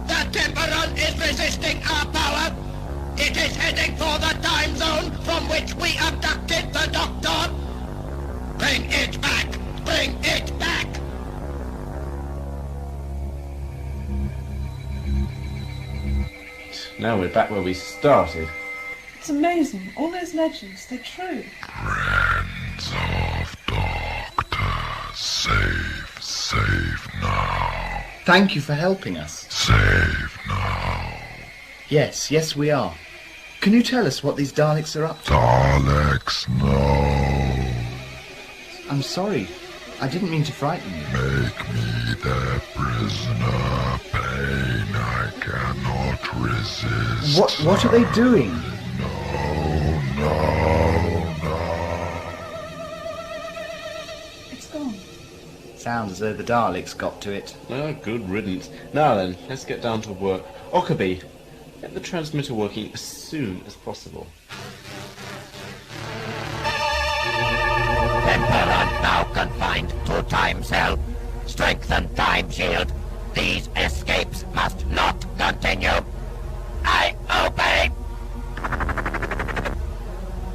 The Temperon is resisting our power. It is heading for the time zone from which we abducted the Doctor. Bring it back! Bring it back! Now we're back where we started. It's amazing. All those legends, they're true. Friends of Doctor, save now. Thank you for helping us. Save now. Yes, we are. Can you tell us what these Daleks are up to? Daleks, no. I'm sorry. I didn't mean to frighten you. Make me their prisoner. Pain I cannot resist. What are they doing? No. It's gone. Sounds as though the Daleks got to it. Oh, good riddance. Now then, let's get down to work. Huckabee, get the transmitter working as soon as possible. Temperon now confined to time cell. Strengthen time shield. These escapes must not continue. I obey.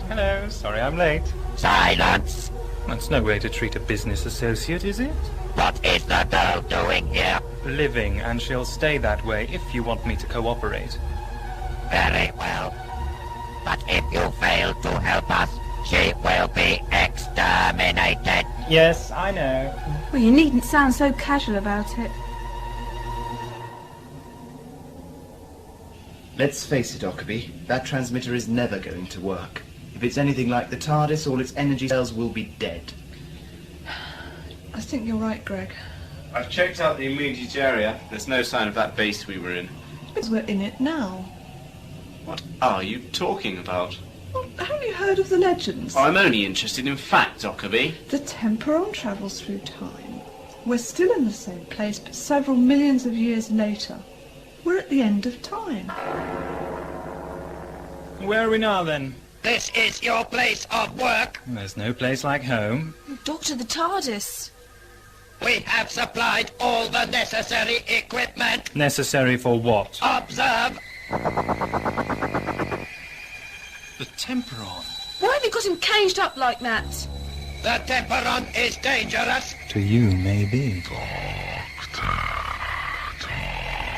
Hello, sorry I'm late. Silence. That's no way to treat a business associate, is it? What is the girl doing here? Living, and she'll stay that way if you want me to cooperate. Very well. But if you fail to help us, she will be exterminated. Yes, I know. Well, you needn't sound so casual about it. Let's face it, Huckabee. That transmitter is never going to work. If it's anything like the TARDIS, all its energy cells will be dead. I think you're right, Greg. I've checked out the immediate area. There's no sign of that base we were in. Because we're in it now. What are you talking about? Well, haven't you heard of the legends? I'm only interested in facts, Huckabee. The Temperon travels through time. We're still in the same place, but several millions of years later. We're at the end of time. Where are we now, then? This is your place of work. There's no place like home. Doctor, the TARDIS. We have supplied all the necessary equipment. Necessary for what? Observe. The Temperon. Why have you got him caged up like that? The Temperon is dangerous. To you, maybe.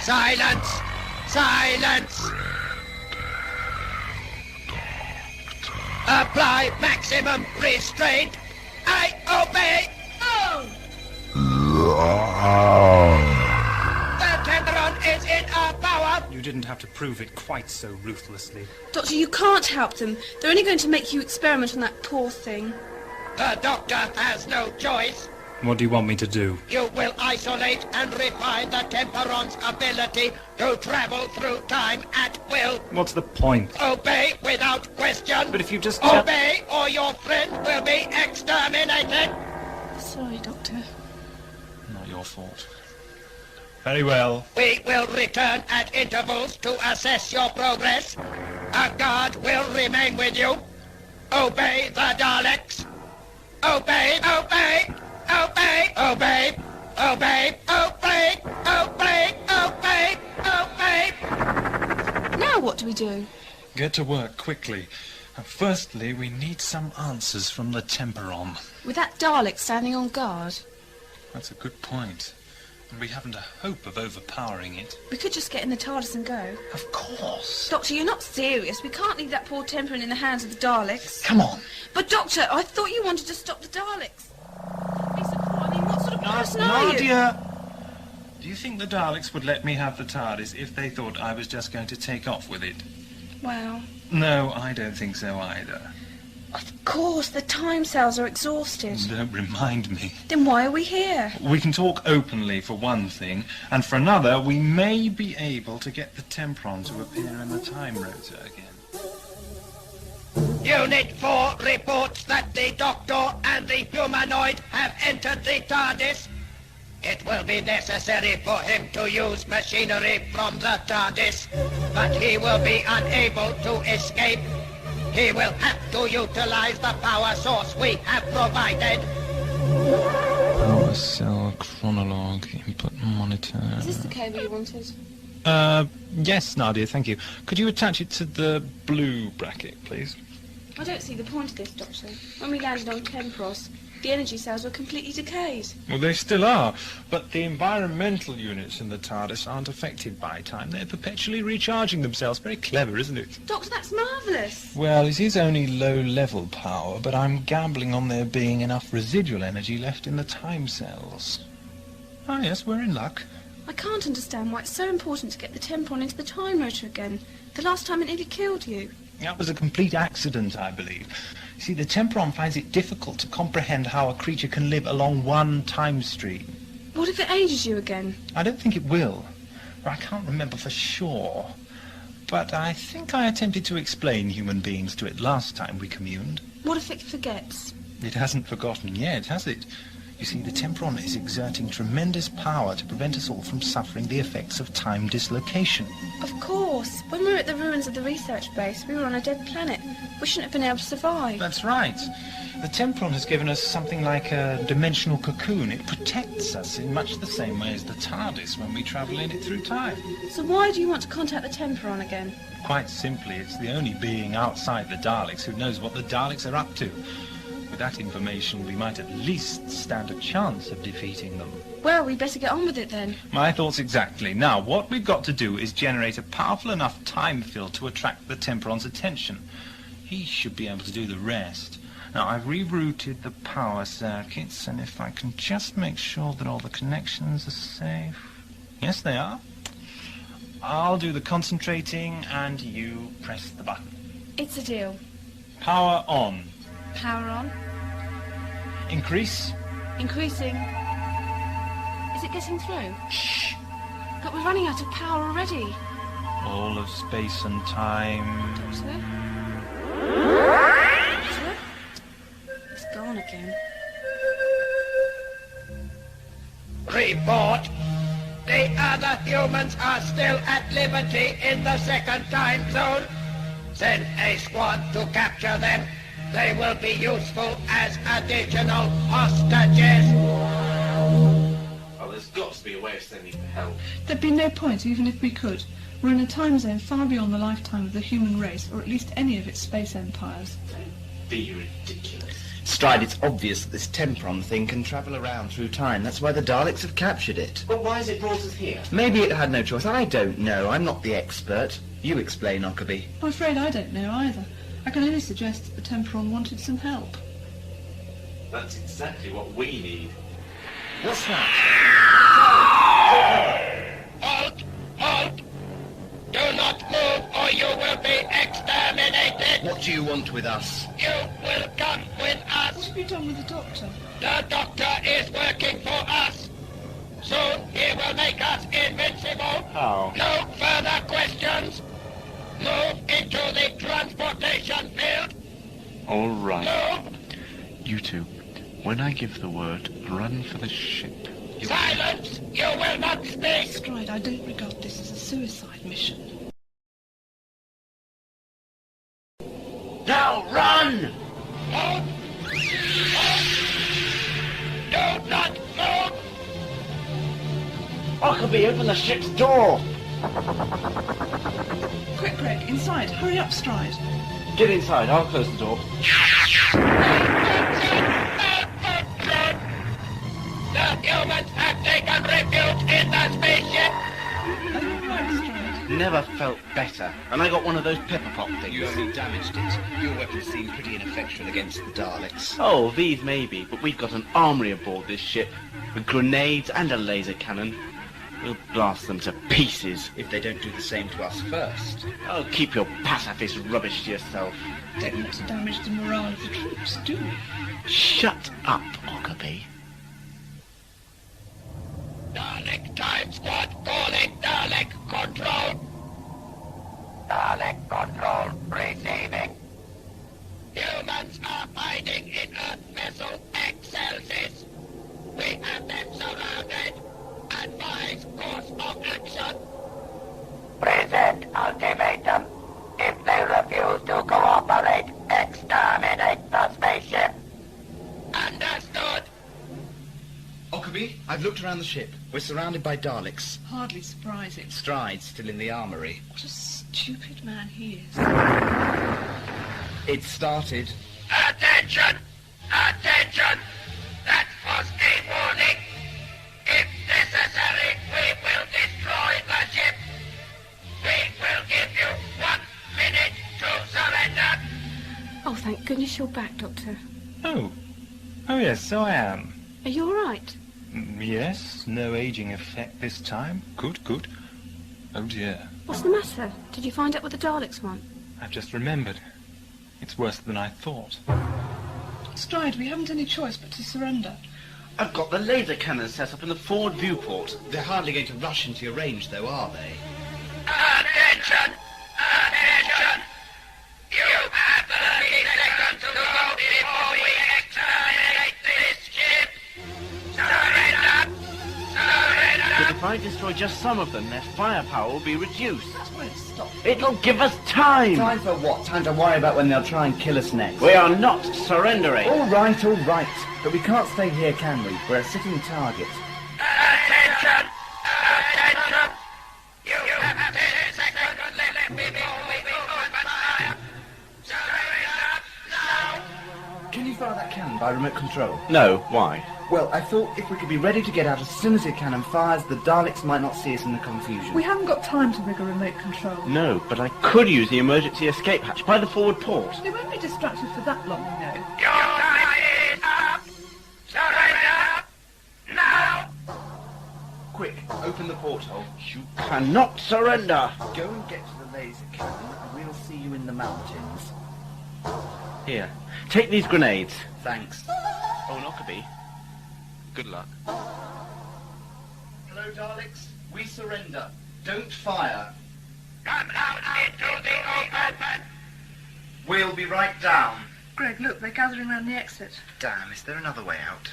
Silence! Silence! Apply maximum restraint. I obey. Oh! The Temperon is in our power. You didn't have to prove it quite so ruthlessly. Doctor, you can't help them. They're only going to make you experiment on that poor thing. The Doctor has no choice. What do you want me to do? You will isolate and refine the Temperon's ability to travel through time at will. What's the point? Obey without question. But if you just... Obey or your friend will be exterminated. Sorry, Doctor. Not your fault. Very well. We will return at intervals to assess your progress. A guard will remain with you. Obey the Daleks. Obey, obey, obey, obey, obey, obey, obey, obey, obey. Now what do we do? Get to work quickly. And firstly, we need some answers from the Temperon. With that Dalek standing on guard? That's a good point. And we haven't a hope of overpowering it. We could just get in the TARDIS and go. Of course. Doctor, you're not serious. We can't leave that poor Temperon in the hands of the Daleks. Come on. But, Doctor, I thought you wanted to stop the Daleks. Lisa, I mean, what sort of person are you? Nadia! Do you think the Daleks would let me have the TARDIS if they thought I was just going to take off with it? Well... No, I don't think so either. Of course, the time cells are exhausted. Don't remind me. Then why are we here? We can talk openly, for one thing, and for another, we may be able to get the Temperon to appear in the time rotor again. Unit 4 reports that the Doctor and the humanoid have entered the TARDIS. It will be necessary for him to use machinery from the TARDIS, but he will be unable to escape. He will have to utilize the power source we have provided. Power cell chronologue input monitor. Is this the cable you wanted? Yes, Nadia, thank you. Could you attach it to the blue bracket, please? I don't see the point of this, Doctor. When we landed on Temperos, the energy cells were completely decayed. Well, they still are, but the environmental units in the TARDIS aren't affected by time. They're perpetually recharging themselves. Very clever, isn't it? Doctor, that's marvellous. Well, it is only low-level power, but I'm gambling on there being enough residual energy left in the time cells. Ah, yes, we're in luck. I can't understand why it's so important to get the Temperon into the time rotor again. The last time it nearly killed you. That was a complete accident, I believe. You see, the Temperon finds it difficult to comprehend how a creature can live along one time stream. What if it ages you again? I don't think it will. I can't remember for sure. But I think I attempted to explain human beings to it last time we communed. What if it forgets? It hasn't forgotten yet, has it? You see, the Temperon is exerting tremendous power to prevent us all from suffering the effects of time dislocation. Of course. When we were at the ruins of the research base, we were on a dead planet. We shouldn't have been able to survive. That's right. The Temperon has given us something like a dimensional cocoon. It protects us in much the same way as the TARDIS when we travel in it through time. So why do you want to contact the Temperon again? Quite simply, it's the only being outside the Daleks who knows what the Daleks are up to. With that information, we might at least stand a chance of defeating them. Well, we better get on with it then. My thoughts exactly. Now, what we've got to do is generate a powerful enough time field to attract the Temperon's attention. He should be able to do the rest. Now, I've rerouted the power circuits, and if I can just make sure that all the connections are safe... Yes, they are. I'll do the concentrating, and you press the button. It's a deal. Power on. Power on. Increase. Increasing. Is it getting through? Shh. But we're running out of power already. All of space and time. Doctor? Doctor? It's gone again. Report. The other humans are still at liberty in the second time zone. Send a squad to capture them. They will be useful as additional hostages. There's got to be a way of sending for help. There'd be no point, even if we could. We're in a time zone far beyond the lifetime of the human race, or at least any of its space empires. Be ridiculous. Stride, it's obvious that this Temperon thing can travel around through time. That's why the Daleks have captured it. But why has it brought us here? Maybe it had no choice. I don't know. I'm not the expert. You explain, Ockerby. I'm afraid I don't know either. I can only suggest that the Temperon wanted some help. That's exactly what we need. What's that? Halt! Halt! Do not move or you will be exterminated! What do you want with us? You will come with us! What have you done with the Doctor? The Doctor is working for us! Soon he will make us invincible! How? No further questions! Move into the transportation field! All right. Move! You two, when I give the word, run for the ship. Silence! You will not speak! Stride, I don't regard this as a suicide mission. Now run! Hold! Do not move! Ockerby, open the ship's door! Quick, Greg, inside. Hurry up, Stride. Get inside, I'll close the door. The humans have taken refuge in the spaceship! Are you right, Stride? Never felt better. And I got one of those pepper pot things. You only damaged it. Your weapon seemed pretty ineffectual against the Daleks. Oh, these maybe, but we've got an armory aboard this ship, with grenades and a laser cannon. We'll blast them to pieces. If they don't do the same to us first. Oh, keep your pacifist rubbish to yourself. Don't want to damage the morale of the troops, do we? Shut up, Ockerby. Dalek Time Squad calling Dalek Control! Dalek Control receiving. Humans are hiding in Earth vessel Excelsis. We have them surrounded. Advise course of action. Present ultimatum. If they refuse to cooperate, exterminate the spaceship. Understood. Ockerby, I've looked around the ship. We're surrounded by Daleks. Hardly surprising. Stride still in the armory. What a stupid man he is. It started. Attention! Attention! That was a warning. If necessary, we will destroy the ship. We will give you 1 minute to surrender. Oh, thank goodness you're back, Doctor. Oh yes, so I am. Are you all right? Yes, no aging effect this time. Good. Oh dear. What's the matter? Did you find out what the Daleks want? I've just remembered. It's worse than I thought. Stride, we haven't any choice but to surrender. I've got the laser cannon set up in the forward viewport. They're hardly going to rush into your range, though, are they? Attention! Attention! You have 30 seconds to go before we exterminate this ship. Surrender! Surrender! But if I destroy just some of them, their firepower will be reduced. That won't stop. It'll give us time! Time for what? Time to worry about when they'll try and kill us next. We are not surrendering! All right. But we can't stay here, can we? We're a sitting target. Attention! Attention! You have 10 seconds left before we open fire. Surrender now! Can you fire that cannon by remote control? No, why? Well, I thought if we could be ready to get out as soon as the cannon fires, the Daleks might not see us in the confusion. We haven't got time to rig a remote control. No, but I could use the emergency escape hatch by the forward port. They won't be distracted for that long, you know. Your time is up! Surrender now! Quick, open the porthole. You cannot surrender! Go and get to the laser cannon, and we'll see you in the mountains. Here, take these grenades. Thanks. Oh, and Ockerby, good luck. Hello, Daleks. We surrender. Don't fire. Come out into the open! We'll be right down. Greg, look, they're gathering around the exit. Damn, is there another way out?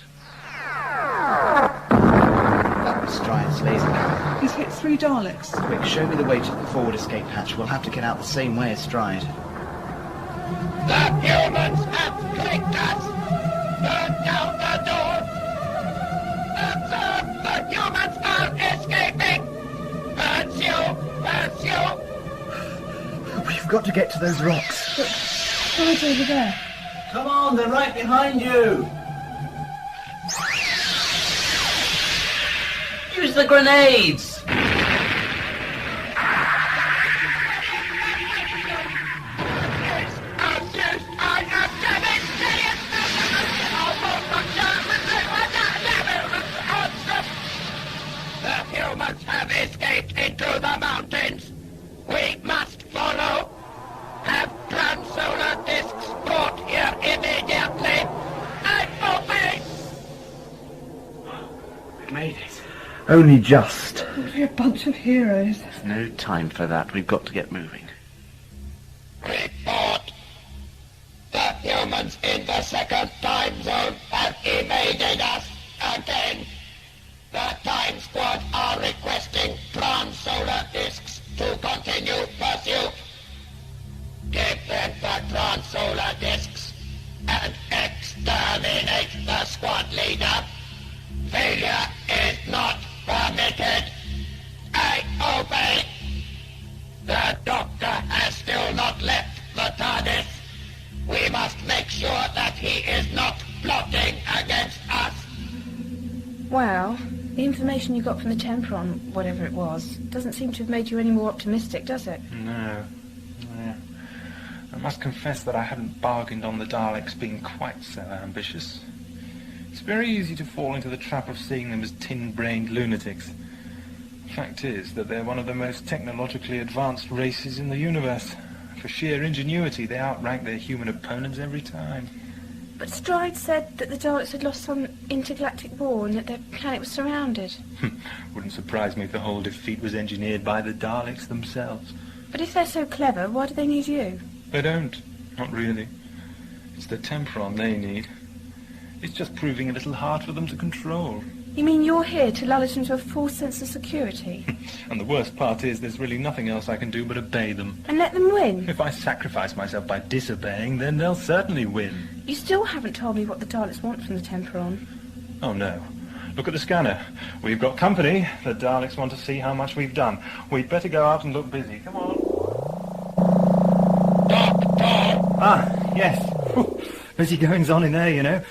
That was Stride's laser cannon. He's hit 3 Daleks. Quick, show me the way to the forward escape hatch. We'll have to get out the same way as Stride. The humans have tricked us! Burn down the door! Observe the human to get to those rocks. But Stride's over there. Come on, they're right behind you. Use the grenades! The humans have escaped into the mountains. We must follow. Have transsolar discs brought here immediately. And obey! We've made it. Only just. We're a bunch of heroes. There's no time for that. We've got to get moving. Report. The humans in the second time zone have evaded us again. The Time Squad are requesting transsolar discs to continue pursuit. Give them the transsolar discs and exterminate the squad leader. Failure is not permitted. I obey. The Doctor has still not left the TARDIS. We must make sure that he is not plotting against us. Well, the information you got from the Temperon, whatever it was, doesn't seem to have made you any more optimistic, does it? No. I must confess that I hadn't bargained on the Daleks being quite so ambitious. It's very easy to fall into the trap of seeing them as tin-brained lunatics. The fact is that they're one of the most technologically advanced races in the universe. For sheer ingenuity, they outrank their human opponents every time. But Stride said that the Daleks had lost some intergalactic war and that their planet was surrounded. Wouldn't surprise me if the whole defeat was engineered by the Daleks themselves. But if they're so clever, why do they need you? They don't. Not really. It's the Temperon they need. It's just proving a little hard for them to control. You mean you're here to lull us into a false sense of security? And the worst part is there's really nothing else I can do but obey them. And let them win? If I sacrifice myself by disobeying, then they'll certainly win. You still haven't told me what the Daleks want from the Temperon. Oh, no. Look at the scanner. We've got company. The Daleks want to see how much we've done. We'd better go out and look busy. Come on. Ah, yes. Busy goings on in there, you know.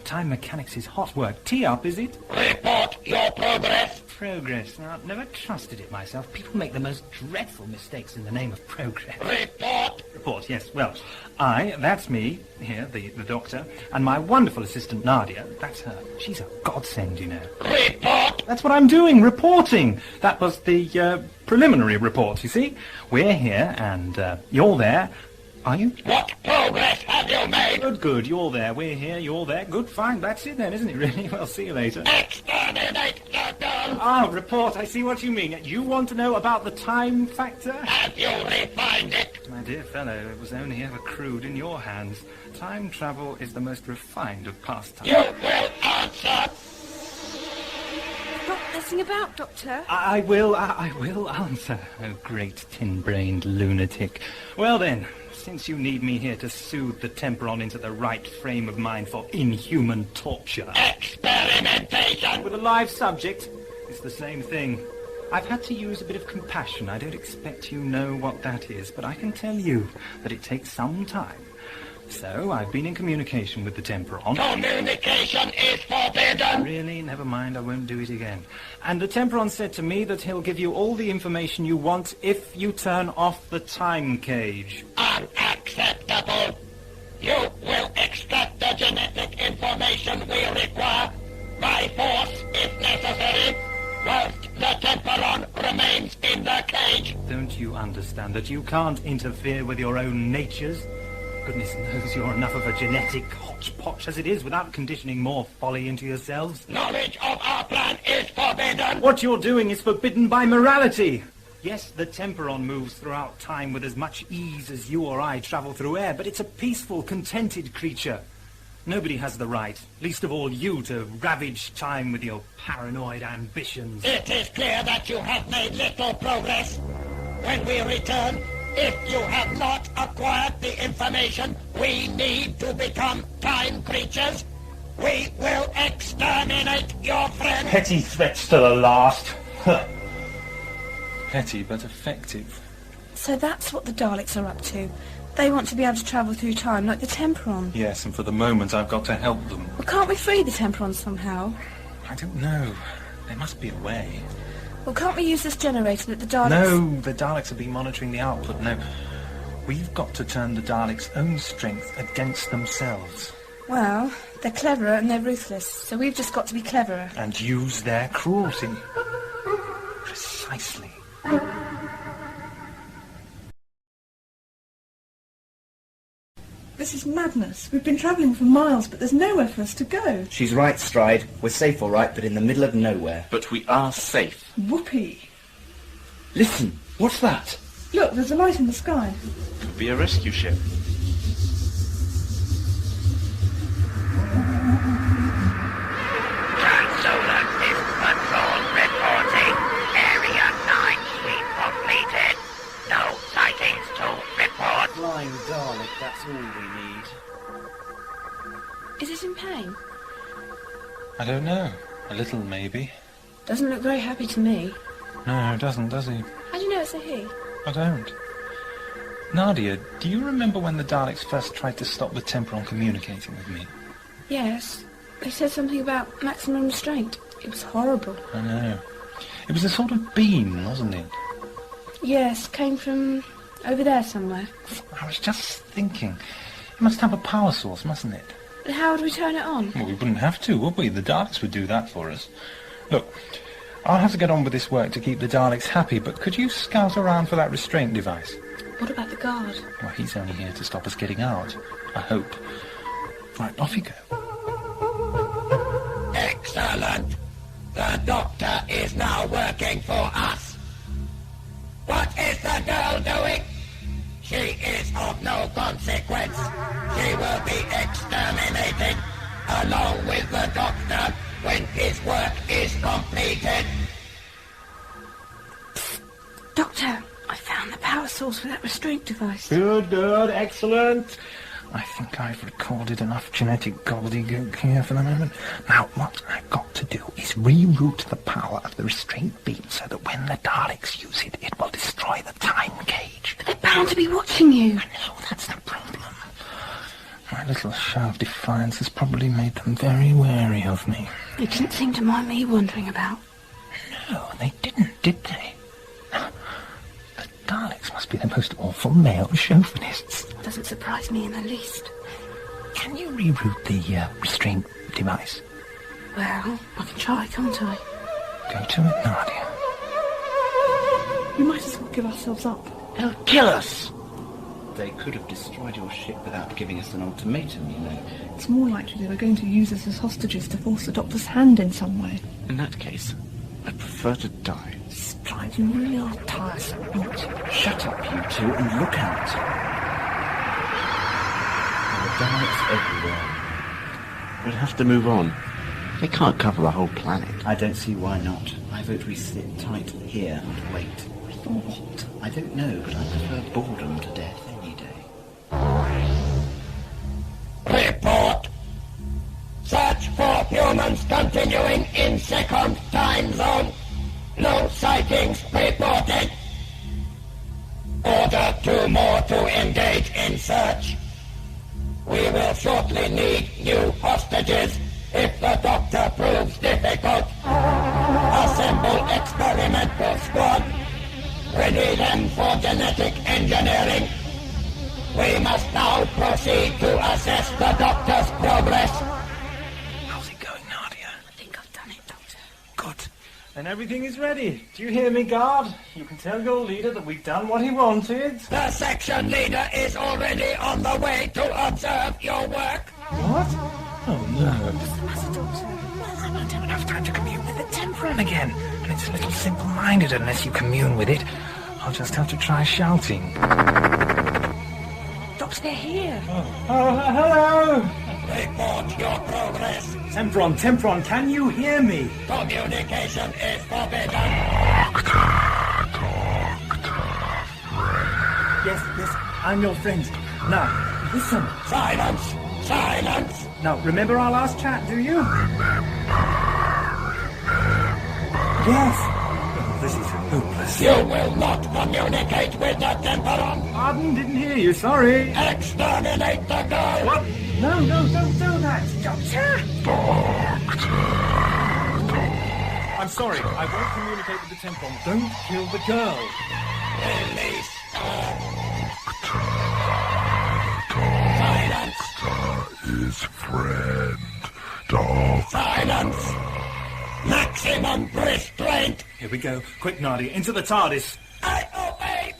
Time mechanics is hot work. Tee up, is it? Report your progress. Progress. Now, I've never trusted it myself. People make the most dreadful mistakes in the name of progress. Report. Report, yes. Well, that's me, here, the Doctor, and my wonderful assistant, Nadia, that's her. She's a godsend, you know. Report. That's what I'm doing, reporting. That was the preliminary report, you see. We're here, and you're there. Are you? What progress have you made? Good. You're there. We're here. You're there. Good. Fine. That's it then, isn't it, really? Well, see you later. Exterminate the dome. Ah, report. I see what you mean. You want to know about the time factor? Have you refined it? My dear fellow, it was only ever crude in your hands. Time travel is the most refined of pastimes. You will answer. Stop messing about, Doctor. I will answer. Oh, great tin-brained lunatic. Well then, since you need me here to soothe the Temperon into the right frame of mind for inhuman torture. Experimentation! With a live subject, it's the same thing. I've had to use a bit of compassion. I don't expect you know what that is, but I can tell you that it takes some time. So, I've been in communication with the Temperon. Communication is forbidden! Really? Never mind, I won't do it again. And the Temperon said to me that he'll give you all the information you want if you turn off the time cage. Unacceptable! You will extract the genetic information we require by force if necessary, whilst the Temperon remains in the cage. Don't you understand that you can't interfere with your own natures? Goodness knows you're enough of a genetic hodgepodge as it is without conditioning more folly into yourselves. Knowledge of our plan is forbidden. What you're doing is forbidden by morality. Yes, the Temperon moves throughout time with as much ease as you or I travel through air, but it's a peaceful, contented creature. Nobody has the right, least of all you, to ravage time with your paranoid ambitions. It is clear that you have made little progress. When we return, if you have not acquired the information we need to become time creatures, we will exterminate your friend. Petty threats to the last. Petty but effective. So that's what the Daleks are up to. They want to be able to travel through time like the Temperon. Yes, and for the moment I've got to help them. Well, can't we free the Temperon somehow? I don't know. There must be a way. Well, can't we use this generator that the Daleks... No, the Daleks have been monitoring the output. No. We've got to turn the Daleks' own strength against themselves. Well, they're cleverer and they're ruthless, so we've just got to be cleverer. And use their cruelty. Precisely. This is madness. We've been travelling for miles, but there's nowhere for us to go. She's right, Stride. We're safe all right, but in the middle of nowhere. But we are safe. Whoopee. Listen, what's that? Look, there's a light in the sky. Could be a rescue ship. Solar Control reporting. Area 9 sweep completed. No sightings to report. Flying Dalek, that's all we need. Is it in pain? I don't know. A little, maybe. Doesn't look very happy to me. No, it doesn't, does he? How do you know it's a he? I don't. Nadia, do you remember when the Daleks first tried to stop the Temperon communicating with me? Yes. They said something about maximum restraint. It was horrible. I know. It was a sort of beam, wasn't it? Yes, came from over there somewhere. I was just thinking. It must have a power source, mustn't it? But how would we turn it on? Well, we wouldn't have to, would we? The Daleks would do that for us. Look, I'll have to get on with this work to keep the Daleks happy, but could you scout around for that restraint device? What about the guard? Well, he's only here to stop us getting out. I hope. Right, off you go. Excellent. The Doctor is now working for us. What is the girl doing? She is of no consequence. She will be exterminated, along with the Doctor, when his work is completed. Doctor, I found the power source for that restraint device. Good, excellent. I think I've recorded enough genetic gobbledygook here for the moment. Now, what I've got to do is reroute the power of the restraint beam so that when the Daleks use it, it will destroy the time cage. But they're bound to be watching you. I know, that's the problem. My little show of defiance has probably made them very wary of me. They didn't seem to mind me wondering about. No, they didn't, did they? The Daleks must be the most awful male chauvinists. Doesn't surprise me in the least. Can you reroute the restraint device? Well, I can try, can't I? Go to it, Nadia. We might as well give ourselves up. They'll kill us! They could have destroyed your ship without giving us an ultimatum, you know. It's more likely they were going to use us as hostages to force the Doctor's hand in some way. In that case, I'd prefer to die. Stride, you really are tiresome. Shut up, you two, and look out. There are Daleks everywhere. We'll have to move on. They can't cover the whole planet. I don't see why not. I vote we sit tight here and wait. For what? I don't know, but I prefer boredom to death any day. Report. Search for humans continuing in second time zone. No sightings reported. Order 2 more to engage in search. We will shortly need new hostages if the Doctor proves difficult. Assemble experimental squad. Ready them for genetic engineering. We must now proceed to assess the Doctor's progress. How's it going, Nadia? I think I've done it, Doctor. Good. And everything is ready. Do you hear me, guard? You can tell your leader that we've done what he wanted. The section leader is already on the way to observe your work. What? Oh, no. What's the matter, Doctor? I won't have enough time to commune with the Temperon again. And it's a little simple-minded unless you commune with it. I'll just have to try shouting. Doctor, they're here. Oh, hello! Report your progress. Temperon, can you hear me? Communication is forbidden. Yes, I'm your friend. Now, listen. Silence! Now, remember our last chat, do you? Yes. This is hopeless. You will not communicate with the Temperon. Pardon? Didn't hear you. Sorry. Exterminate the girl. What? No, don't do that. Doctor! I'm sorry. I won't communicate with the Temperon. Don't kill the girl. Release her. Doctor is friend. Doctor. Silence. Maximum restraint. Here we go. Quick, Nadia. Into the TARDIS. I obey.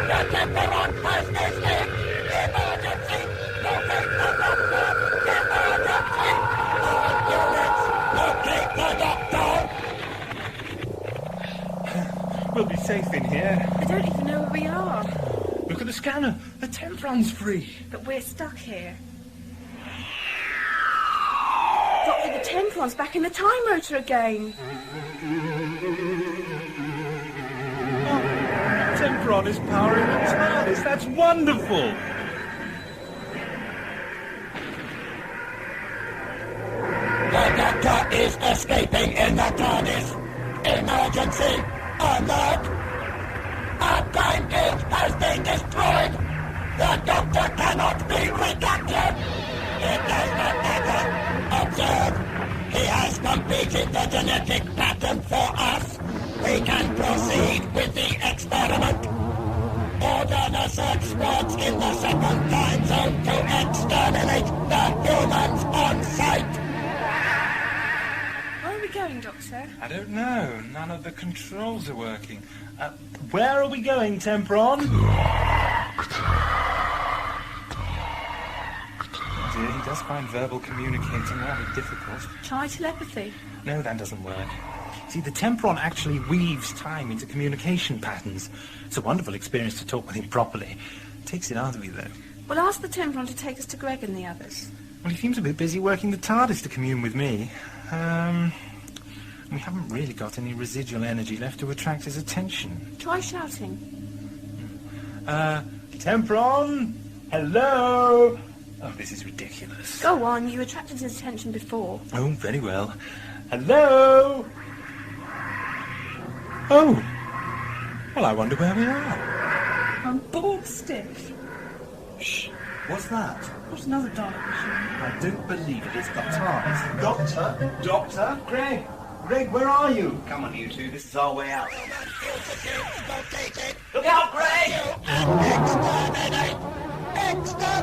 The Temperon has escaped. Emergency. Locate the doctor. Emergency. All units, locate the doctor. We'll be safe in here. I don't even know where we are. Look at the scanner. The Temperon's free. But we're stuck here. Doctor, the Temperon's back in the time rotor again. Temperon is powering the TARDIS. That's wonderful. The doctor is escaping in the TARDIS. Emergency. Alert. Our time gauge has been destroyed. The doctor cannot be recaptured. It does not matter. Observe. He has completed the genetic pattern for us. We can proceed with the experiment. Order the search squads in the second time zone to exterminate the humans on sight. Where are we going, Doctor? I don't know. None of the controls are working. Where are we going, Temperon? Dear, he does find verbal communicating rather difficult. Try telepathy. No, that doesn't work. See, the Temperon actually weaves time into communication patterns. It's a wonderful experience to talk with him properly. Takes it out of me, though. Well, ask the Temperon to take us to Greg and the others. Well, he seems a bit busy working the TARDIS to commune with me. We haven't really got any residual energy left to attract his attention. Try shouting. Temperon? Hello? Oh, this is ridiculous. Go on, you attracted his attention before. Oh, very well. Hello? Oh. Well, I wonder where we are. I'm bored stiff. Shh. What's that? What's another Dalek machine? I don't believe it. It's the TARDIS. Doctor? Doctor? Greg? Greg, where are you? Come on, you two. This is our way out. Look out, Greg!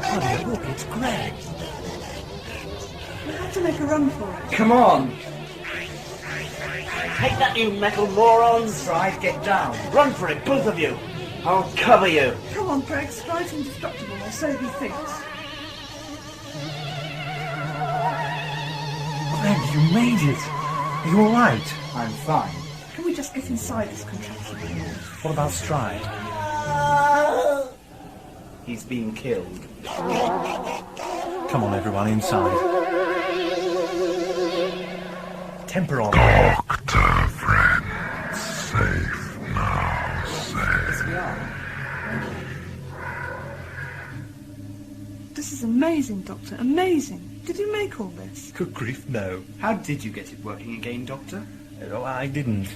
Oh, look, it's Greg. We have to make a run for it. Come on! Take that, you metal morons! Right, get down. Run for it, both of you. I'll cover you. Come on, Greg, strike indestructible, or so he thinks. Greg, you made it. Are you all right? I'm fine. Can we just get inside this contraption? What about Stride? He's been killed. Come on, everyone, inside. Temperon. Doctor, friend. Safe now, safe. Yes, we are. This is amazing, Doctor, amazing. Did you make all this? Good grief, no. How did you get it working again, Doctor? No, I didn't.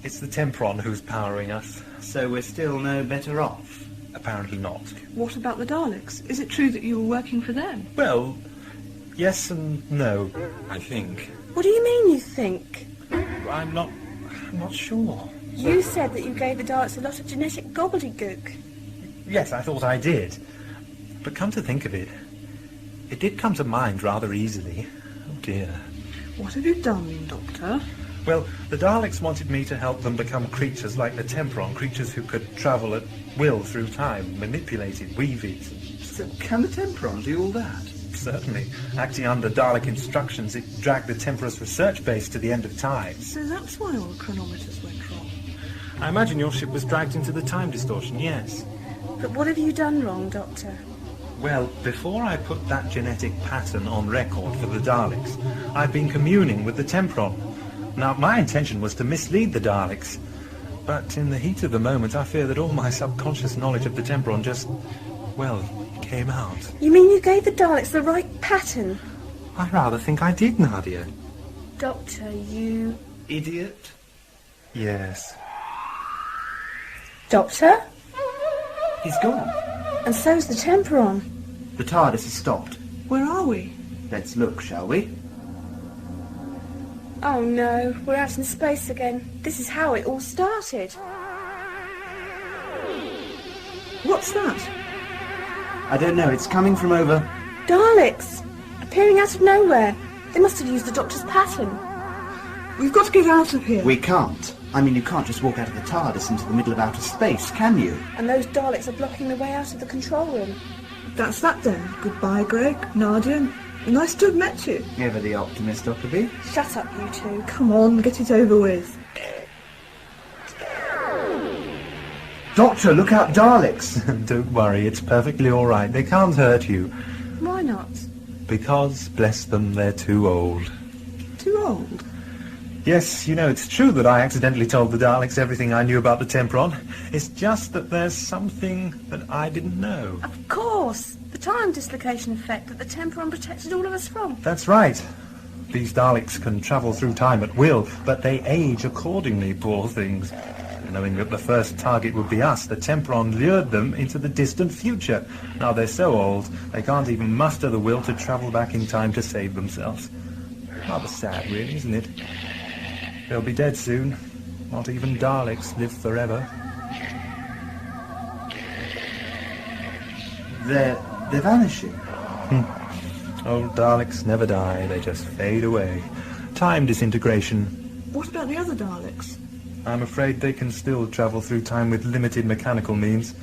It's the Temperon who's powering us. So we're still no better off? Apparently not. What about the Daleks? Is it true that you were working for them? Well, yes and no, I think. What do you mean, you think? I'm not sure. You said that you gave the Daleks a lot of genetic gobbledygook. Yes, I thought I did. But come to think of it, it did come to mind rather easily. Oh dear. What have you done, Doctor? Well, the Daleks wanted me to help them become creatures like the Temperon, creatures who could travel at will through time, manipulate it, weave it. So can the Temperon do all that? Certainly. Acting under Dalek instructions, it dragged the Temperos research base to the end of time. So that's why all the chronometers went wrong. I imagine your ship was dragged into the time distortion, yes. But what have you done wrong, Doctor? Well, before I put that genetic pattern on record for the Daleks, I've been communing with the Temperon. Now, my intention was to mislead the Daleks. But in the heat of the moment, I fear that all my subconscious knowledge of the Temperon just, well, came out. You mean you gave the Daleks the right pattern? I rather think I did, Nadia. Doctor, you... Idiot? Yes. Doctor? He's gone. And so's the Temperon. The TARDIS has stopped. Where are we? Let's look, shall we? Oh no, we're out in space again. This is how it all started. What's that? I don't know, it's coming from over... Daleks! Appearing out of nowhere. They must have used the Doctor's pattern. We've got to get out of here. We can't. I mean, you can't just walk out of the TARDIS into the middle of outer space, can you? And those Daleks are blocking the way out of the control room. That's that then. Goodbye, Greg, Nadia. Nice to have met you. Ever the optimist, Dr. B. Shut up, you two. Come on, get it over with. Doctor, look out, Daleks! Don't worry, it's perfectly all right. They can't hurt you. Why not? Because, bless them, they're too old. Too old? Yes, you know, it's true that I accidentally told the Daleks everything I knew about the Temperon. It's just that there's something that I didn't know. Of course! The time dislocation effect that the Temperon protected all of us from. That's right. These Daleks can travel through time at will, but they age accordingly, poor things. Knowing that the first target would be us, the Temperon lured them into the distant future. Now they're so old, they can't even muster the will to travel back in time to save themselves. Rather sad, really, isn't it? They'll be dead soon. Not even Daleks live forever. They're vanishing. Old Daleks never die, they just fade away. Time disintegration. What about the other Daleks? I'm afraid they can still travel through time with limited mechanical means.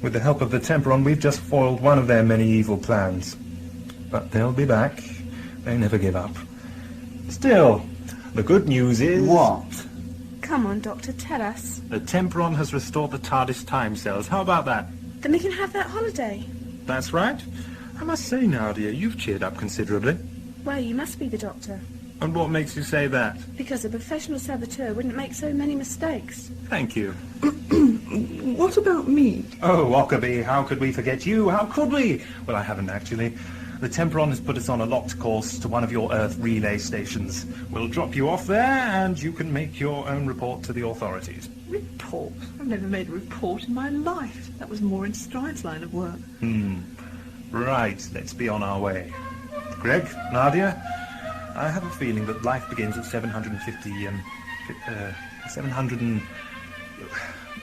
With the help of the Temperon, we've just foiled one of their many evil plans. But they'll be back. They never give up. Still, the good news is... What? Come on, Doctor, tell us. The Temperon has restored the TARDIS time cells. How about that? Then we can have that holiday. That's right. I must say, Nadia, you've cheered up considerably. Well, you must be the Doctor. And what makes you say that? Because a professional saboteur wouldn't make so many mistakes. Thank you. What about me? Oh, Ockerby, how could we forget you? How could we? Well, I haven't actually. The Temperon has put us on a locked course to one of your Earth relay stations. We'll drop you off there, and you can make your own report to the authorities. Report? I've never made a report in my life. That was more in Stride's line of work. Right, let's be on our way. Greg, Nadia, I have a feeling that life begins at 750, 700 and...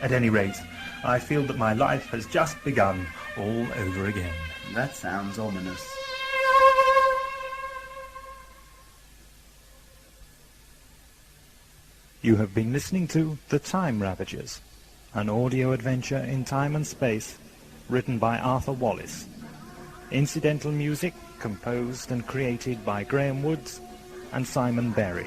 At any rate, I feel that my life has just begun all over again. That sounds ominous. You have been listening to The Time Ravagers, an audio adventure in time and space, written by Arthur Wallace. Incidental music composed and created by Graham Woods and Simon Berry.